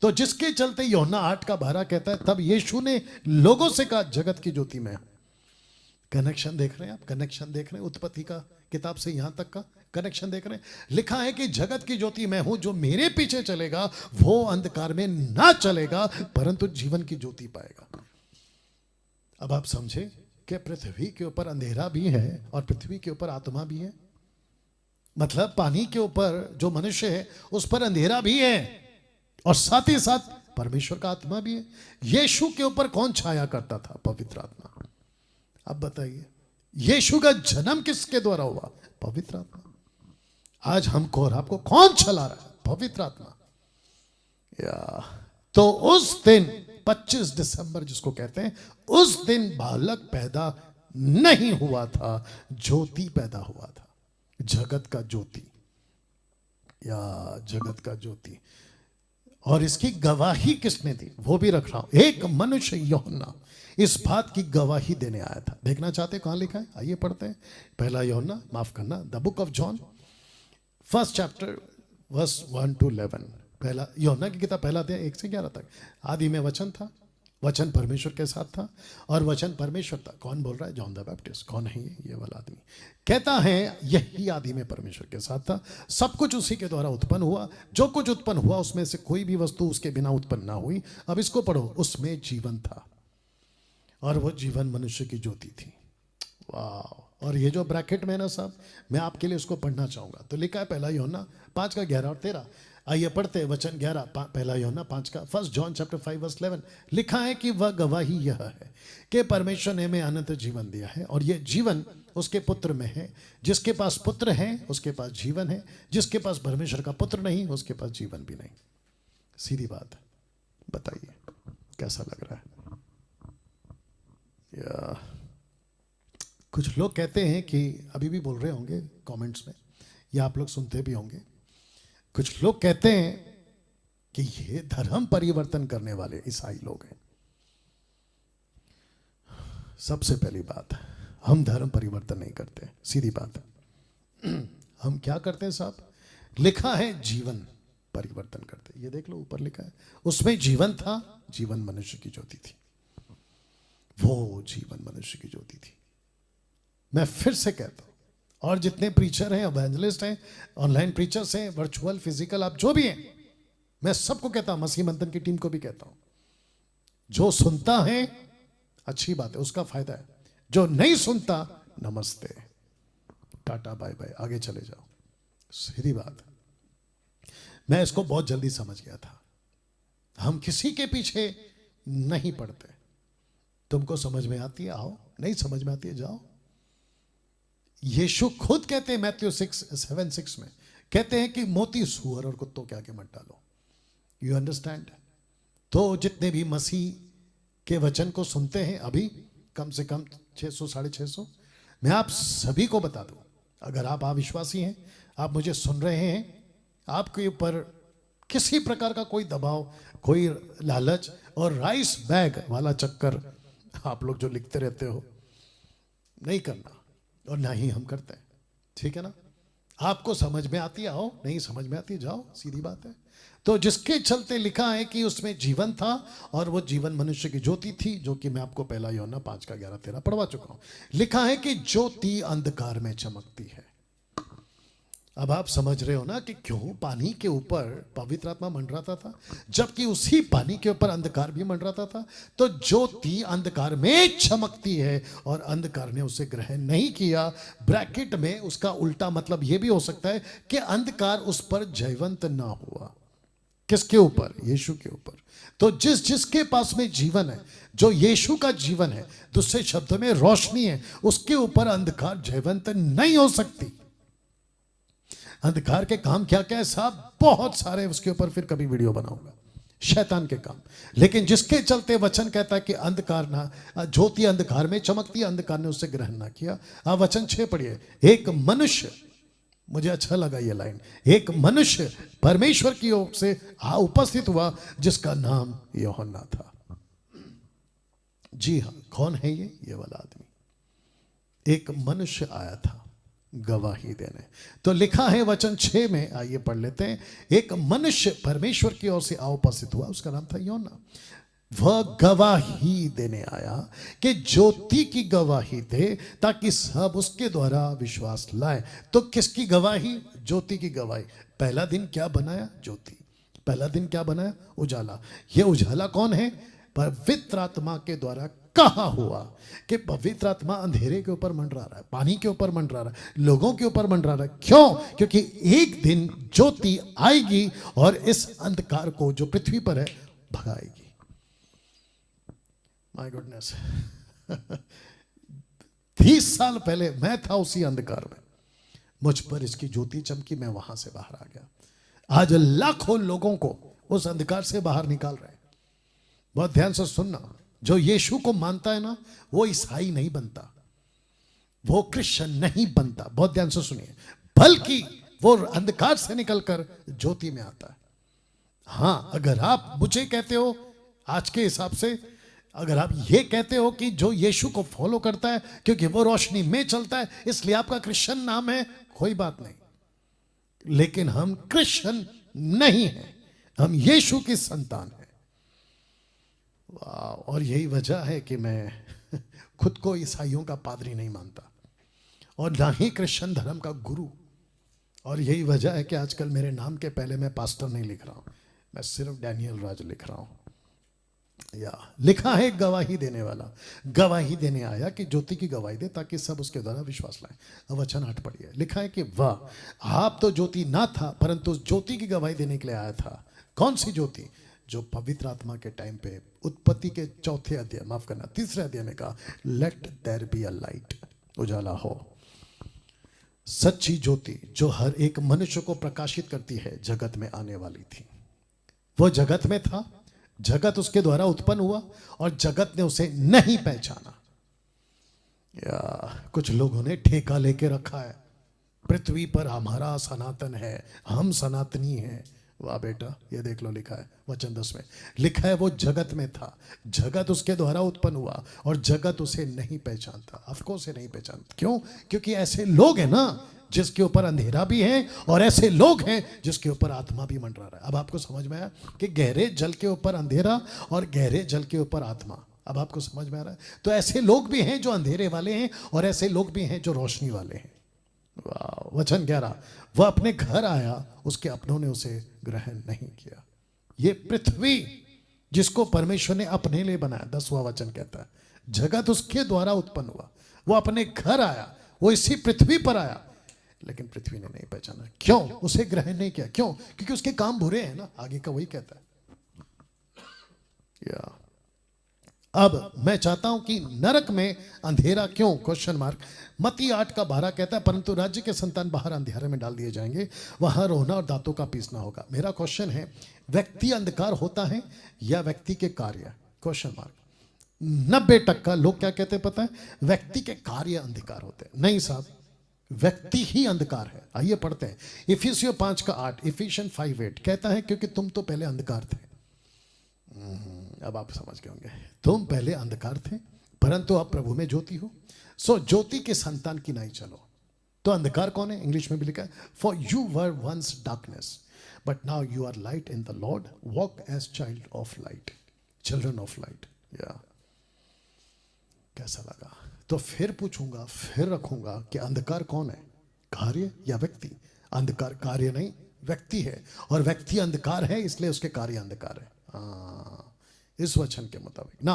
तो जिसके चलते यूहन्ना 8:12 कहता है, तब यीशु ने लोगों से कहा, जगत की ज्योति मैं हूं। कनेक्शन देख रहे हैं आप? कनेक्शन देख रहे हैं? उत्पत्ति का किताब से यहां तक का कनेक्शन देख रहे हैं? लिखा है कि जगत की ज्योति मैं हूं, जो मेरे पीछे चलेगा वो अंधकार में ना चलेगा परंतु जीवन की ज्योति पाएगा। अब आप समझे कि पृथ्वी के ऊपर अंधेरा भी है और पृथ्वी के ऊपर आत्मा भी है। मतलब पानी के ऊपर जो मनुष्य है उस पर अंधेरा भी है और साथ ही साथ परमेश्वर का आत्मा भी है। यीशु के ऊपर कौन छाया करता था? पवित्र आत्मा। अब बताइए, यीशु का जन्म किसके द्वारा हुआ? पवित्र आत्मा। आज हमको और आपको कौन चला रहा है? पवित्र आत्मा। तो उस दिन 25 दिसंबर जिसको कहते हैं, उस दिन बालक पैदा नहीं हुआ था, ज्योति पैदा हुआ था। जगत का ज्योति, या जगत का ज्योति। और इसकी गवाही किसने दी वो भी रख रहा हूं। एक मनुष्य यूहन्ना इस बात की गवाही देने आया था। देखना चाहते कहां लिखा है? आइए पढ़ते हैं। पहला यूहन्ना, माफ करना, the book of John, 1 chapter verse 1 to 11। पहला यूहन्ना की किताब, पहला अध्याय 1 से 11 तक। आदि में वचन था, वचन परमेश्वर के साथ था और वचन परमेश्वर था। कौन बोल रहा है? John the Baptist. कौन है ये वाला आदमी? कहता है यही आदि में परमेश्वर के साथ था, सब कुछ उसी के द्वारा उत्पन्न हुआ, जो कुछ उत्पन्न हुआ उसमें से कोई भी वस्तु उसके बिना उत्पन्न ना हुई। अब इसको पढ़ो, उसमें जीवन था और वो जीवन मनुष्य की ज्योति थी। वाह। और ये जो ब्रैकेट में ना साहब, मैं आपके लिए उसको पढ़ना चाहूंगा। तो लिखा है पहला यूहन्ना 5 का 11 और 13। आइए पढ़ते हैं वचन 11, पहला यूहन्ना 5 का 1 जॉन चैप्टर 5 वर्स 11। लिखा है कि वह गवाही यह है कि परमेश्वर ने हमें अनंत जीवन दिया है और यह जीवन उसके पुत्र में है। जिसके पास पुत्र है उसके पास जीवन है, जिसके पास परमेश्वर का पुत्र नहीं उसके पास जीवन भी नहीं। सीधी बात है। बताइए कैसा लग रहा है? या कुछ लोग कहते हैं कि, अभी भी बोल रहे होंगे कमेंट्स में, या आप लोग सुनते भी होंगे, कुछ लोग कहते हैं कि ये धर्म परिवर्तन करने वाले ईसाई लोग हैं। सबसे पहली बात, हम धर्म परिवर्तन नहीं करते, सीधी बात है। हम क्या करते हैं साहब? लिखा है जीवन परिवर्तन करते। ये देख लो ऊपर लिखा है, उसमें जीवन था, जीवन मनुष्य की ज्योति थी। वो जीवन मनुष्य की ज्योति थी। मैं फिर से कहता हूं, और जितने प्रीचर हैं, एवेंजलिस्ट हैं, ऑनलाइन प्रीचर्स हैं, वर्चुअल, फिजिकल, आप जो भी हैं, मैं सबको कहता हूं, मसीह मंथन की टीम को भी कहता हूं, जो सुनता है अच्छी बात है, उसका फायदा है। जो नहीं सुनता, नमस्ते, टाटा, बाय बाय, आगे चले जाओ। सीधी बात। मैं इसको बहुत जल्दी समझ गया था। हम किसी के पीछे नहीं पड़ते। तुमको समझ में आती है आओ, नहीं समझ में आती है जाओ। यीशु खुद कहते हैं मैथ्यू 7:6 में, कहते हैं कि मोती सूअर और कुत्तों के आगे मत डालो। You understand? तो जितने भी मसीह के वचन को सुनते हैं, अभी कम से कम 600 650, मैं आप सभी को बता दूं, अगर आप अविश्वासी हैं, आप मुझे सुन रहे हैं, आपके ऊपर किसी प्रकार का कोई दबाव, कोई लालच और राइस बैग वाला चक्कर आप लोग जो लिखते रहते हो, नहीं करना, और ना ही हम करते हैं। ठीक है ना? आपको समझ में आती है आओ, नहीं समझ में आती है जाओ, सीधी बात है। तो जिसके चलते लिखा है कि उसमें जीवन था और वो जीवन मनुष्य की ज्योति थी, जो कि मैं आपको पहला यूहन्ना 5 का 11 13 पढ़वा चुका हूं। लिखा है कि ज्योति अंधकार में चमकती है। अब आप समझ रहे हो ना कि क्यों पानी के ऊपर पवित्र आत्मा मंडराता था, जबकि उसी पानी के ऊपर अंधकार भी मंडराता था। तो ज्योति अंधकार में चमकती है और अंधकार ने उसे ग्रहण नहीं किया। ब्रैकेट में उसका उल्टा मतलब यह भी हो सकता है कि अंधकार उस पर जयवंत ना हुआ। किसके ऊपर? यीशु के ऊपर। तो जिसके पास में जीवन है, जो यीशु का जीवन है, दूसरे शब्दों में रोशनी है, उसके ऊपर अंधकार जयवंत नहीं हो सकती। अंधकार के काम क्या क्या है साहब? बहुत सारे, उसके ऊपर फिर कभी वीडियो बनाऊंगा, शैतान के काम। लेकिन जिसके चलते वचन कहता है कि अंधकार ना, ज्योति अंधकार में चमकती, अंधकार ने उससे ग्रहण ना किया। आप वचन 6 पढ़िए। एक मनुष्य, मुझे अच्छा लगा ये लाइन, एक मनुष्य परमेश्वर की ओर से उपस्थित हुआ जिसका नाम यूहन्ना था। जी हाँ, कौन है ये वाला आदमी? एक मनुष्य आया था, गवाही देने। तो लिखा है वचन 6 में, आइए पढ़ लेते हैं। एक मनुष्य परमेश्वर की ओर से उपस्थित हुआ, उसका नाम था योना। वह गवाही देने आया कि ज्योति की गवाही दे ताकि सब उसके द्वारा विश्वास लाए। तो किसकी गवाही? ज्योति की गवाही। पहला दिन क्या बनाया? ज्योति। पहला दिन क्या बनाया? उजाला। ये उजाला कौन है? पवित्र आत्मा के द्वारा कहा हुआ कि पवित्र आत्मा अंधेरे के ऊपर मंडरा रहा है, पानी के ऊपर मंडरा रहा है, लोगों के ऊपर मंडरा रहा है। क्यों? क्योंकि एक दिन ज्योति आएगी और इस अंधकार को जो पृथ्वी पर है भगाएगी। माय गुडनेस 30 साल पहले मैं था उसी अंधकार में, मुझ पर इसकी ज्योति चमकी, मैं वहां से बाहर आ गया। आज लाखों लोगों को उस अंधकार से बाहर निकाल रहे हैं। बहुत ध्यान से सुनना, जो यीशु को मानता है ना, वो ईसाई नहीं बनता, वो क्रिश्चियन नहीं बनता। बहुत ध्यान से सुनिए, बल्कि वो अंधकार से निकलकर ज्योति में आता है। हां, अगर आप मुझे कहते हो आज के हिसाब से, अगर आप ये कहते हो कि जो यीशु को फॉलो करता है क्योंकि वो रोशनी में चलता है इसलिए आपका क्रिश्चियन नाम है, कोई बात नहीं। लेकिन हम क्रिश्चियन नहीं हैं, हम यीशु की संतान हैं। वाह! और यही वजह है कि मैं खुद को ईसाइयों का पादरी नहीं मानता और ना ही क्रिश्चियन धर्म का गुरु। और यही वजह है कि आजकल मेरे नाम के पहले मैं पास्टर नहीं लिख रहा हूं, मैं सिर्फ डैनियल राज लिख रहा हूं। या लिखा है गवाही देने वाला गवाही देने आया कि ज्योति की गवाही दे ताकि सब उसके द्वारा विश्वास लाए। अब वचन 8 पढ़िए। लिखा है कि वह आप तो ज्योति ना था परंतु ज्योति की गवाही देने के लिए आया था। कौन सी ज्योति? जो पवित्र आत्मा के टाइम पे उत्पत्ति के 4 अध्याय, माफ करना 3 अध्याय में कहा, let there be a light, उजाला हो। सच्ची ज्योति जो हर एक मनुष्य को प्रकाशित करती है जगत में आने वाली थी। वो जगत में था, जगत उसके द्वारा उत्पन्न हुआ और जगत ने उसे नहीं पहचाना। या कुछ लोगों ने ठेका लेके रखा है, पृथ्वी पर हमारा सनातन है, हम सनातनी हैं। वाह बेटा, ये देख लो, लिखा है वचन 10 में, लिखा है वो जगत में था, जगत उसके द्वारा उत्पन्न हुआ और जगत उसे नहीं पहचानता। अफकोर्स से नहीं पहचानता। क्यों? क्योंकि ऐसे लोग हैं ना जिसके ऊपर अंधेरा भी है और ऐसे लोग हैं जिसके ऊपर आत्मा भी मंडरा रहा है। अब आपको समझ में आया कि गहरे जल के ऊपर अंधेरा और गहरे जल के ऊपर आत्मा। अब आपको समझ में आ रहा है? तो ऐसे लोग भी हैं जो अंधेरे वाले हैं और ऐसे लोग भी हैं जो रोशनी वाले हैं। वाह! वचन 11, वह अपने घर आया, उसके अपनों ने उसे ग्रहण नहीं किया। ये पृथ्वी जिसको परमेश्वर ने अपने लिए बनाया, 10वां वचन कहता है, जगत उसके द्वारा उत्पन्न हुआ, वो अपने घर आया, वो इसी पृथ्वी पर आया, लेकिन पृथ्वी ने नहीं पहचाना। क्यों? उसे ग्रहण नहीं किया। क्यों? क्योंकि उसके काम बुरे हैं ना, आगे का वही कहता है। या अब मैं चाहता हूं कि नरक में अंधेरा क्यों? Question mark. मत्ती 8:12 कहता है, परंतु राज्य के संतान बाहर अंधेरे में डाल दिए जाएंगे, वहां रोना और दांतों का पीसना होगा। मेरा क्वेश्चन है, व्यक्ति अंधकार होता है या व्यक्ति के कार्य? Question mark. 90% लोग क्या कहते हैं पता है? व्यक्ति के कार्य अंधकार होते हैं। नहीं साहब, व्यक्ति ही अंधकार है। आइए पढ़ते हैं इफिसियों 5:8, इफिशियन 5:8 कहता है, क्योंकि तुम तो पहले अंधकार थे। अब आप समझ गए होंगे, तुम पहले अंधकार थे परंतु अब प्रभु में ज्योति हो। सो ज्योति के संतान की नहीं चलो। तो अंधकार कौन है? इंग्लिश में भी लिखा है, for you were once darkness but now you are light in the Lord, walk as child of light, children of light. या कैसा लगा? तो फिर पूछूंगा, फिर रखूंगा कि अंधकार कौन है, कार्य या व्यक्ति? अंधकार कार्य नहीं, व्यक्ति है, और व्यक्ति अंधकार है इसलिए उसके कार्य अंधकार है। इस वचन के मुताबिक ना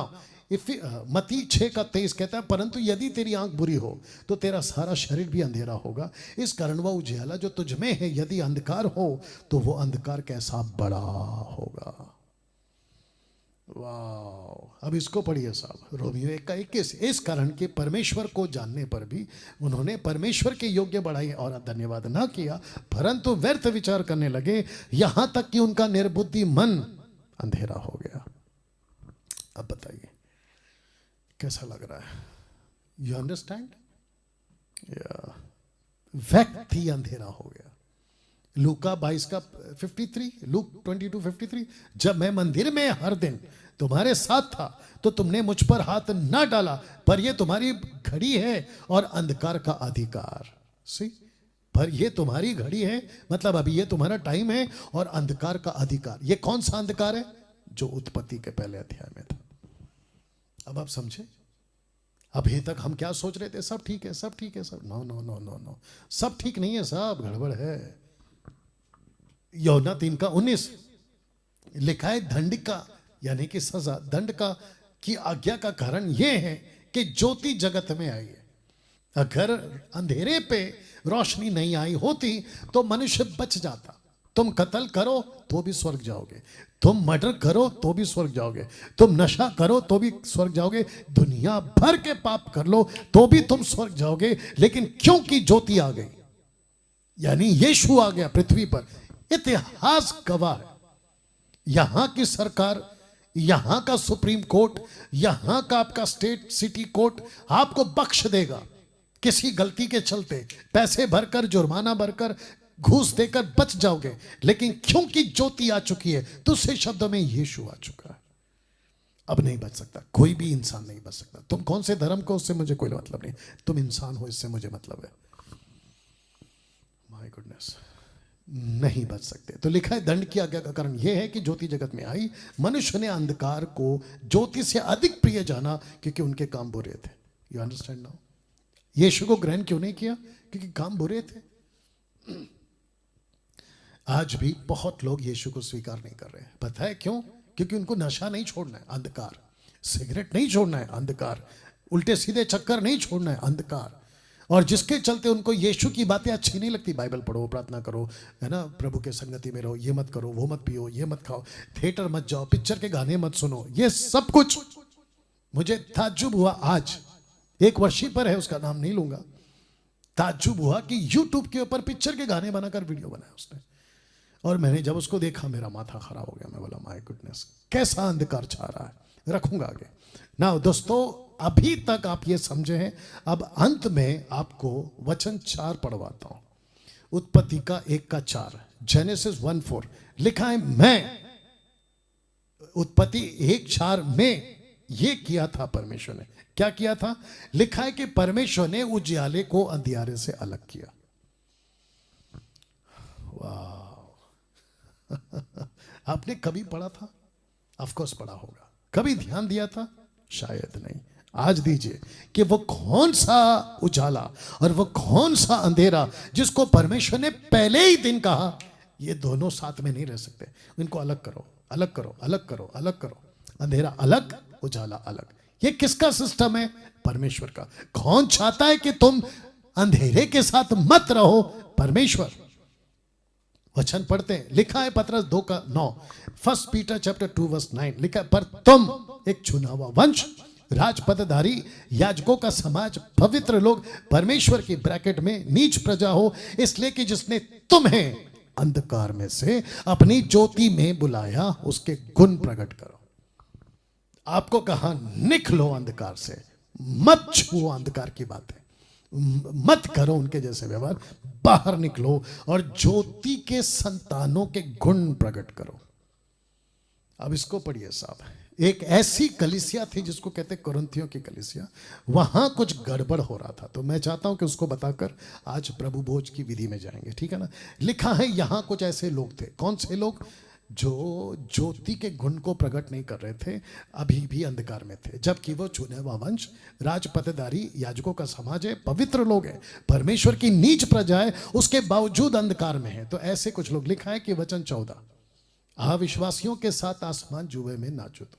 मत्ती 6:23 कहता है, परंतु यदि तेरी आंख बुरी हो तो तेरा सारा शरीर भी अंधेरा होगा। इस कारण वह उजियाला जो तुझ में है यदि अंधकार हो तो वो अंधकार कैसा बड़ा होगा। वाह! अब इसको पढ़िए साहब, रोमियो 1:21। इस कारण के परमेश्वर को जानने पर भी उन्होंने परमेश्वर के योग्य बढ़ाई और धन्यवाद ना किया, परंतु व्यर्थ विचार करने लगे, यहां तक कि उनका निर्बुद्धि मन अंधेरा हो गया। अब बताइए कैसा लग रहा है? You understand? व्यक्ति अंधेरा हो गया। लूका 22:53, लूक 22:53, जब मैं मंदिर में हर दिन तुम्हारे साथ था तो तुमने मुझ पर हाथ ना डाला, पर यह तुम्हारी घड़ी है और अंधकार का अधिकार। सी, पर ये तुम्हारी घड़ी है, मतलब अभी ये तुम्हारा टाइम है। और अंधकार का अधिकार, ये कौन सा अंधकार है? जो उत्पत्ति के पहले अध्याय में था। अब आप समझे? अभी तक हम क्या सोच रहे थे? सब ठीक है, सब ठीक है, सब no no no no no, सब ठीक नहीं है, सब गड़बड़ है। यूहन्ना 3:19 लिखा है, दंड का यानी कि सजा, दंड का की आज्ञा का कारण यह है कि ज्योति जगत में आई है। अगर अंधेरे पे रोशनी नहीं आई होती तो मनुष्य बच जाता। तुम कत्ल करो तो भी स्वर्ग जाओगे, तुम मर्डर करो तो भी स्वर्ग जाओगे, तुम नशा करो तो भी स्वर्ग जाओगे, दुनिया भर के पाप कर लो तो भी तुम स्वर्ग जाओगे। लेकिन क्योंकि ज्योति आ गई, यानी यीशु आ गया पृथ्वी पर, इतिहास गवाह है। यहां की सरकार, यहां का सुप्रीम कोर्ट, यहां का आपका स्टेट सिटी कोर्ट आपको बख्श देगा किसी गलती के चलते। पैसे भरकर, जुर्माना भरकर, घूस देकर बच जाओगे। लेकिन क्योंकि ज्योति आ चुकी है, दूसरे शब्दों में यीशु आ चुका है, अब नहीं बच सकता, कोई भी इंसान नहीं बच सकता। तुम कौन से धर्म को, उससे मुझे कोई मतलब नहीं, तुम इंसान हो, इससे मुझे मतलब है। माय गुडनेस, नहीं बच सकते। तो लिखा है, दंड की आज्ञा का कारण यह है कि ज्योति जगत में आई, मनुष्य ने अंधकार को ज्योति से अधिक प्रिय जाना क्योंकि उनके काम बुरे थे। You understand now? यीशु को ग्रहण क्यों नहीं किया? क्योंकि काम बुरे थे। आज भी बहुत लोग यीशु को स्वीकार नहीं कर रहे हैं। पता है क्यों? क्योंकि उनको नशा नहीं छोड़ना है, अंधकार। सिगरेट नहीं छोड़ना है, अंधकार। उल्टे सीधे चक्कर नहीं छोड़ना है, अंधकार। और जिसके चलते उनको यीशु की बातें अच्छी नहीं लगती। बाइबल पढ़ो, प्रार्थना करो, है ना, प्रभु के संगति में रहो, ये मत करो, वो मत पियो, ये मत खाओ, थिएटर मत जाओ, पिक्चर के गाने मत सुनो, ये सब कुछ। मुझे ताज्जुब हुआ, आज एक वर्षीपर है, उसका नाम नहीं लूंगा, ताज्जुब हुआ कि यूट्यूब के ऊपर पिक्चर के गाने बनाकर वीडियो बनाया उसने। और मैंने जब उसको देखा मेरा माथा खराब हो गया। मैं बोला माय गुडनेस, कैसा अंधकार छा रहा है। रखूंगा आगे ना। दोस्तों, अभी तक आप ये समझे हैं। अब अंत में आपको वचन 4 पढ़वाता हूं। उत्पत्ति का 1:4, जेनेसिस 1:4 लिखा है, मैं, उत्पत्ति 1:4 में ये किया था परमेश्वर ने। क्या किया था? लिखा है कि परमेश्वर ने उजियाले को अंधियारे से अलग किया। वाह! आपने कभी पढ़ा था? ऑफ कोर्स पढ़ा होगा। कभी ध्यान दिया था? शायद नहीं। आज दीजिए कि वो कौन सा उजाला और वो कौन सा अंधेरा जिसको परमेश्वर ने पहले ही दिन कहा ये दोनों साथ में नहीं रह सकते, इनको अलग करो, अलग करो, अलग करो, अलग करो। अंधेरा अलग, उजाला अलग। ये किसका सिस्टम है? परमेश्वर का। कौन चाहता है कि तुम अंधेरे के साथ मत रहो? परमेश्वर। वचन पढ़ते हैं, लिखा है पतरस 2:9, 1 पीटर चैप्टर 2:9 लिखा है, पर तुम एक चुना हुआ वंश, राजपदधारी, याजकों का समाज, पवित्र लोग, परमेश्वर की ब्रैकेट में नीच प्रजा हो, इसलिए कि जिसने तुम्हें अंधकार में से अपनी ज्योति में बुलाया उसके गुण प्रकट करो। आपको कहा निकलो अंधकार से, मत छुओ अंधकार की बातें, मत करो उनके जैसे व्यवहार, बाहर निकलो और ज्योति के संतानों के गुण प्रकट करो। अब इसको पढ़िए साहब। एक ऐसी कलीसिया थी जिसको कहते कुरिन्थियों की कलीसिया, वहां कुछ गड़बड़ हो रहा था। तो मैं चाहता हूं कि उसको बताकर आज प्रभु भोज की विधि में जाएंगे, ठीक है ना। लिखा है यहां कुछ ऐसे लोग थे। कौन से लोग? जो ज्योति के गुण को प्रकट नहीं कर रहे थे, अभी भी अंधकार में थे, जबकि वो चुने हुआ वंश, राजपदधारी, याजकों का समाज है, पवित्र लोग हैं, परमेश्वर की नीच प्रजा है, उसके बावजूद अंधकार में है। तो ऐसे कुछ लोग। लिखा है कि वचन 14, अविश्वासियों के साथ आसमान जुए में ना जुतो,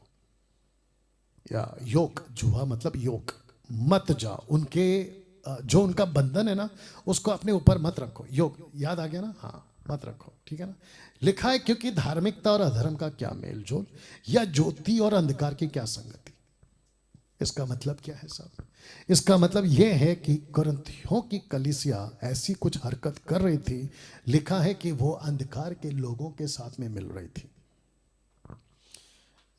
या योग, जुआ मतलब योग, मत जाओ उनके, जो उनका बंधन है ना उसको अपने ऊपर मत रखो। योग याद आ गया ना? हाँ, मत रखो, ठीक है ना। लिखा है क्योंकि धार्मिकता और अधर्म का क्या मेल जोल, या ज्योति और अंधकार की क्या संगति। इसका मतलब क्या है साहब? इसका मतलब यह है कि कुरिन्थियों की कलीसिया ऐसी कुछ हरकत कर रही थी। लिखा है कि वो अंधकार के लोगों के साथ में मिल रही थी।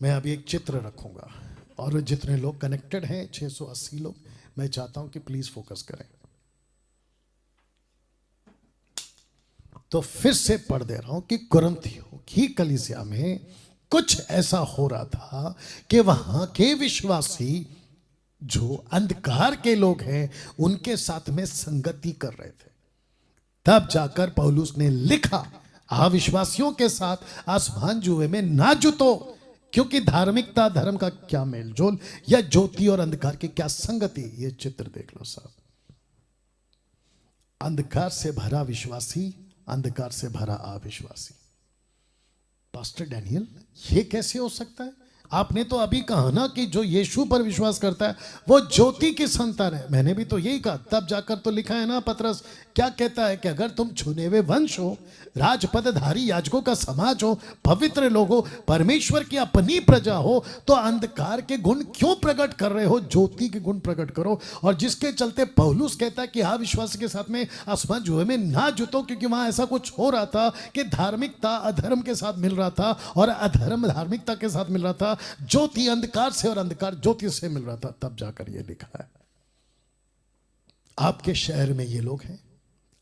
मैं अभी एक चित्र रखूंगा और जितने लोग कनेक्टेड हैं, 680 लोग, मैं चाहता हूं कि प्लीज फोकस करें। तो फिर से पढ़ दे रहा हूं कि कुरिन्थियों की कलीसिया में कुछ ऐसा हो रहा था कि वहां के विश्वासी जो अंधकार के लोग हैं उनके साथ में संगति कर रहे थे। तब जाकर पौलुस ने लिखा, अविश्वासियों के साथ आसमान जुए में ना जुतो, क्योंकि धार्मिकता धर्म का क्या मेलजोल, या ज्योति और अंधकार की क्या संगति। ये चित्र देख लो साहब, अंधकार से भरा विश्वासी, अंधकार से भरा अविश्वासी। पास्टर डैनियल, ये कैसे हो सकता है? आपने तो अभी कहा ना कि जो यीशु पर विश्वास करता है वो ज्योति की संतान है। मैंने भी तो यही कहा। तब जाकर तो लिखा है ना, पतरस क्या कहता है कि अगर तुम चुने हुए वंश हो, राजपदधारी याजकों का समाज हो, पवित्र लोग हो, परमेश्वर की अपनी प्रजा हो, तो अंधकार के गुण क्यों प्रकट कर रहे हो? ज्योति के गुण प्रकट करो। और जिसके चलते पौलुस कहता है कि अविश्वासी के साथ में आसमान जुए में ना जुतो, क्योंकि वहां ऐसा कुछ हो रहा था कि धार्मिकता अधर्म के साथ मिल रहा था और अधर्म धार्मिकता के साथ मिल रहा था, ज्योति अंधकार से और अंधकार ज्योति से मिल रहा था। तब जाकर यह लिखा है। आपके शहर में ये लोग हैं,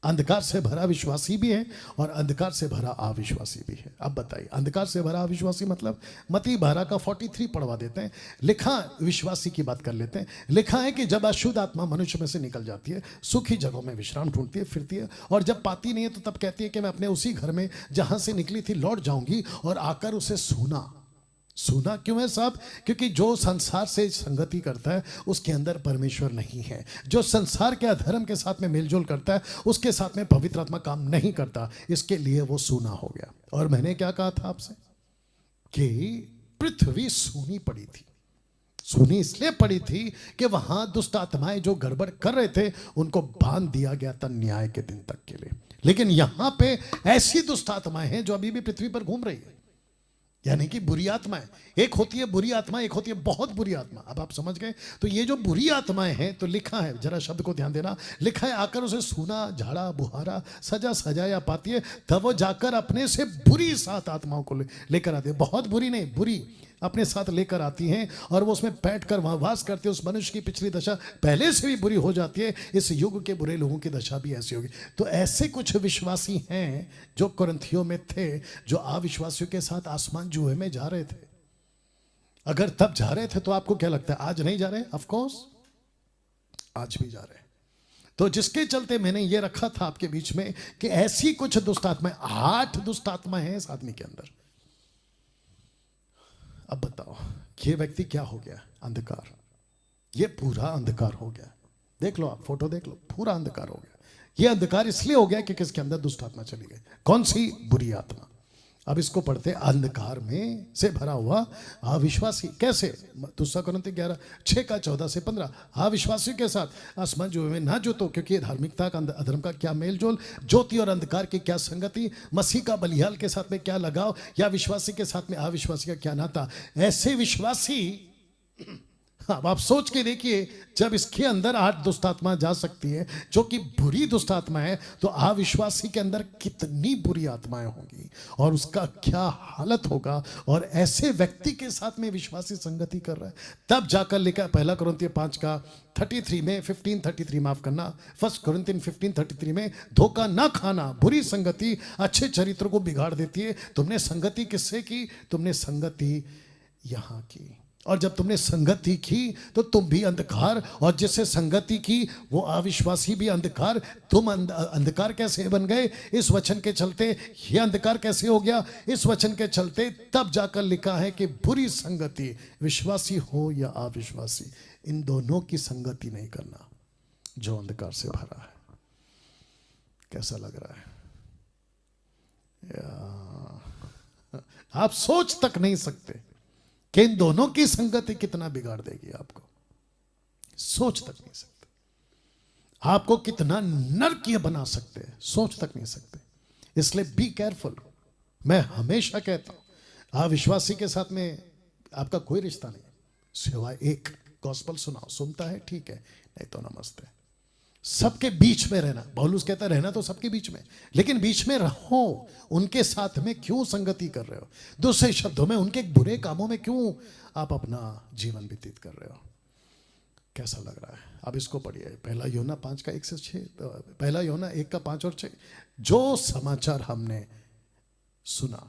अंधकार से भरा विश्वासी भी है और अंधकार से भरा अविश्वासी भी है। अब बताइए, अंधकार से भरा अविश्वासी मतलब? मत्ती 12 का 43 पढ़वा देते हैं। लिखा, विश्वासी की बात कर लेते हैं। लिखा है कि जब अशुद्ध आत्मा मनुष्य में से निकल जाती है, सूखी जगहों में विश्राम ढूंढती है, फिरती है, और जब पाती नहीं है तो तब कहती है कि मैं अपने उसी घर में जहां से निकली थी लौट जाऊंगी, और आकर उसे सूना क्यों है साहब? क्योंकि जो संसार से संगति करता है उसके अंदर परमेश्वर नहीं है। जो संसार के अधर्म के साथ में मेलजोल करता है उसके साथ में पवित्र आत्मा काम नहीं करता, इसके लिए वो सूना हो गया। और मैंने क्या कहा था आपसे कि पृथ्वी सूनी पड़ी थी। सूनी इसलिए पड़ी थी कि वहां दुष्ट आत्माएं जो गड़बड़ कर रहे थे उनको बांध दिया गया था न्याय के दिन तक के लिए। लेकिन यहां पे ऐसी दुष्ट आत्माएं हैं जो अभी भी पृथ्वी पर घूम रही है, यानी कि बुरी आत्माएं। एक होती है बुरी आत्मा, एक होती है बहुत बुरी आत्मा। अब आप समझ गए? तो ये जो बुरी आत्माएं हैं, तो लिखा है, जरा शब्द को ध्यान देना, लिखा है आकर उसे सूना, झाड़ा, बुहारा, सजाया पाती है, तब वो जाकर अपने से बुरी 7 आत्माओं को लेकर आती है। बहुत बुरी नहीं, बुरी अपने साथ लेकर आती हैं और वो उसमें बैठकर वहां वास करते हैं। उस मनुष्य की पिछली दशा पहले से भी बुरी हो जाती है। इस युग के बुरे लोगों की दशा भी ऐसी होगी। तो ऐसे कुछ विश्वासी हैं जो कुरिन्थियों में थे, जो अविश्वासियों के साथ आसमान जुए में जा रहे थे। अगर तब जा रहे थे तो आपको क्या लगता है आज नहीं जा रहे? ऑफ कोर्स आज भी जा रहे हैं। तो जिसके चलते मैंने ये रखा था आपके बीच में कि ऐसी कुछ दुष्ट आत्माएं, 8 दुष्ट आत्माएं हैं इस आदमी के अंदर। अब बताओ ये व्यक्ति क्या हो गया? अंधकार। ये पूरा अंधकार हो गया। देख लो आप, फोटो देख लो, पूरा अंधकार हो गया। ये अंधकार इसलिए हो गया कि किसके अंदर दुष्ट आत्मा चली गई। कौन सी? बुरी आत्मा। अब इसको पढ़ते, अंधकार में से भरा हुआ अविश्वासी। कैसे? 2 कुरिन्थी 11:6 का 14 से 15। अविश्वासी के साथ आसमान जुए में ना जुतो, क्योंकि धार्मिकता का अधर्म का क्या मेलजोल, ज्योति और अंधकार की क्या संगति, मसीह का बलिहाल के साथ में क्या लगाव, या विश्वासी के साथ में अविश्वासी का क्या नाता। ऐसे विश्वासी, अब आप सोच के देखिए, जब इसके अंदर 8 दुष्ट आत्मा जा सकती है जो कि बुरी दुष्ट आत्मा है, तो अविश्वासी के अंदर कितनी बुरी आत्माएं होंगी और उसका क्या हालत होगा। और ऐसे व्यक्ति के साथ में विश्वासी संगति कर रहा है। तब जाकर लिखा 1 कुरिन्थियों 5 का 33 में 15:33, माफ करना, 1 कुरिन्थियों 15:33 में, धोखा ना खाना, बुरी संगति अच्छे चरित्र को बिगाड़ देती है। तुमने संगति किससे की? तुमने संगति यहां की। और जब तुमने संगति की तो तुम भी अंधकार, और जिससे संगति की वो अविश्वासी भी अंधकार। तुम अंधकार कैसे बन गए? इस वचन के चलते। ये अंधकार कैसे हो गया? इस वचन के चलते। तब जाकर लिखा है कि बुरी संगति, विश्वासी हो या अविश्वासी, इन दोनों की संगति नहीं करना जो अंधकार से भरा है। कैसा लग रहा है? आप सोच तक नहीं सकते कि इन दोनों की संगति कितना बिगाड़ देगी आपको। सोच तक नहीं सकते। आपको कितना नरकीय बना सकते हैं, सोच तक नहीं सकते। इसलिए बी केयरफुल। मैं हमेशा कहता हूं, अविश्वासी के साथ में आपका कोई रिश्ता नहीं सिवाय एक, गॉस्पेल सुनाओ। सुनता है ठीक है, नहीं तो नमस्ते। सबके बीच में रहना। पौलुस कहता है रहना तो सबके बीच में, लेकिन बीच में रहो। उनके साथ में क्यों संगति कर रहे हो? दूसरे शब्दों में, उनके बुरे कामों में क्यों आप अपना जीवन व्यतीत कर रहे हो? कैसा लग रहा है? अब इसको पढ़िए, 1 यूहन्ना 5 का 1 से 6, 1 यूहन्ना 1 का 5 और 6। जो समाचार हमने सुना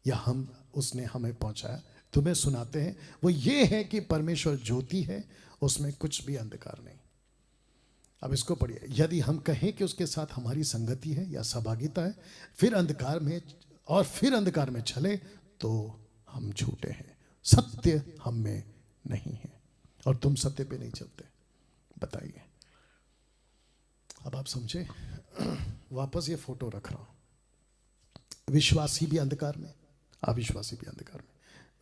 या उसने हमें पहुंचाया, तुम्हें सुनाते हैं, वो ये है कि परमेश्वर ज्योति है, उसमें कुछ भी अंधकार नहीं। अब इसको पढ़िए, यदि हम कहें कि उसके साथ हमारी संगति है या सहभागिता है, फिर अंधकार में चले तो हम झूठे हैं, सत्य हम में नहीं है, और तुम सत्य पे नहीं चलते। बताइए, अब आप समझे। वापस ये फोटो रख रहा हूं। विश्वासी भी अंधकार में, अविश्वासी भी अंधकार में।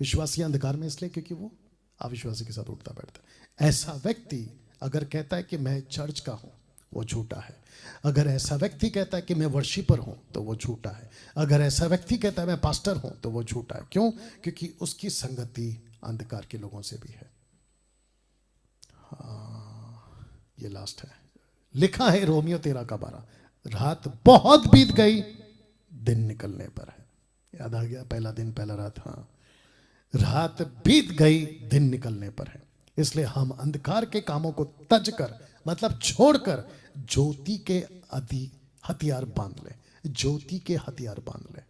विश्वासी अंधकार में इसलिए क्योंकि वो अविश्वासी के साथ उठता बैठता। ऐसा व्यक्ति अगर कहता है कि मैं चर्च का हूं, वो झूठा है। अगर ऐसा व्यक्ति कहता है कि मैं वर्शिपर हूं, तो वो झूठा है। अगर ऐसा व्यक्ति कहता है मैं पास्टर हूं, तो वो झूठा है। क्यों? क्योंकि उसकी संगति अंधकार के लोगों से भी है। ये लास्ट है, लिखा है रोमियो 13:12, रात बहुत बीत गई, दिन निकलने पर है। याद आ गया? पहला दिन पहला रात। हाँ, रात बीत गई, दिन निकलने पर है। इसलिए हम अंधकार के कामों को तज कर, मतलब छोड़कर, ज्योति के हथियार बांध ले। ज्योति के हथियार बांध ले।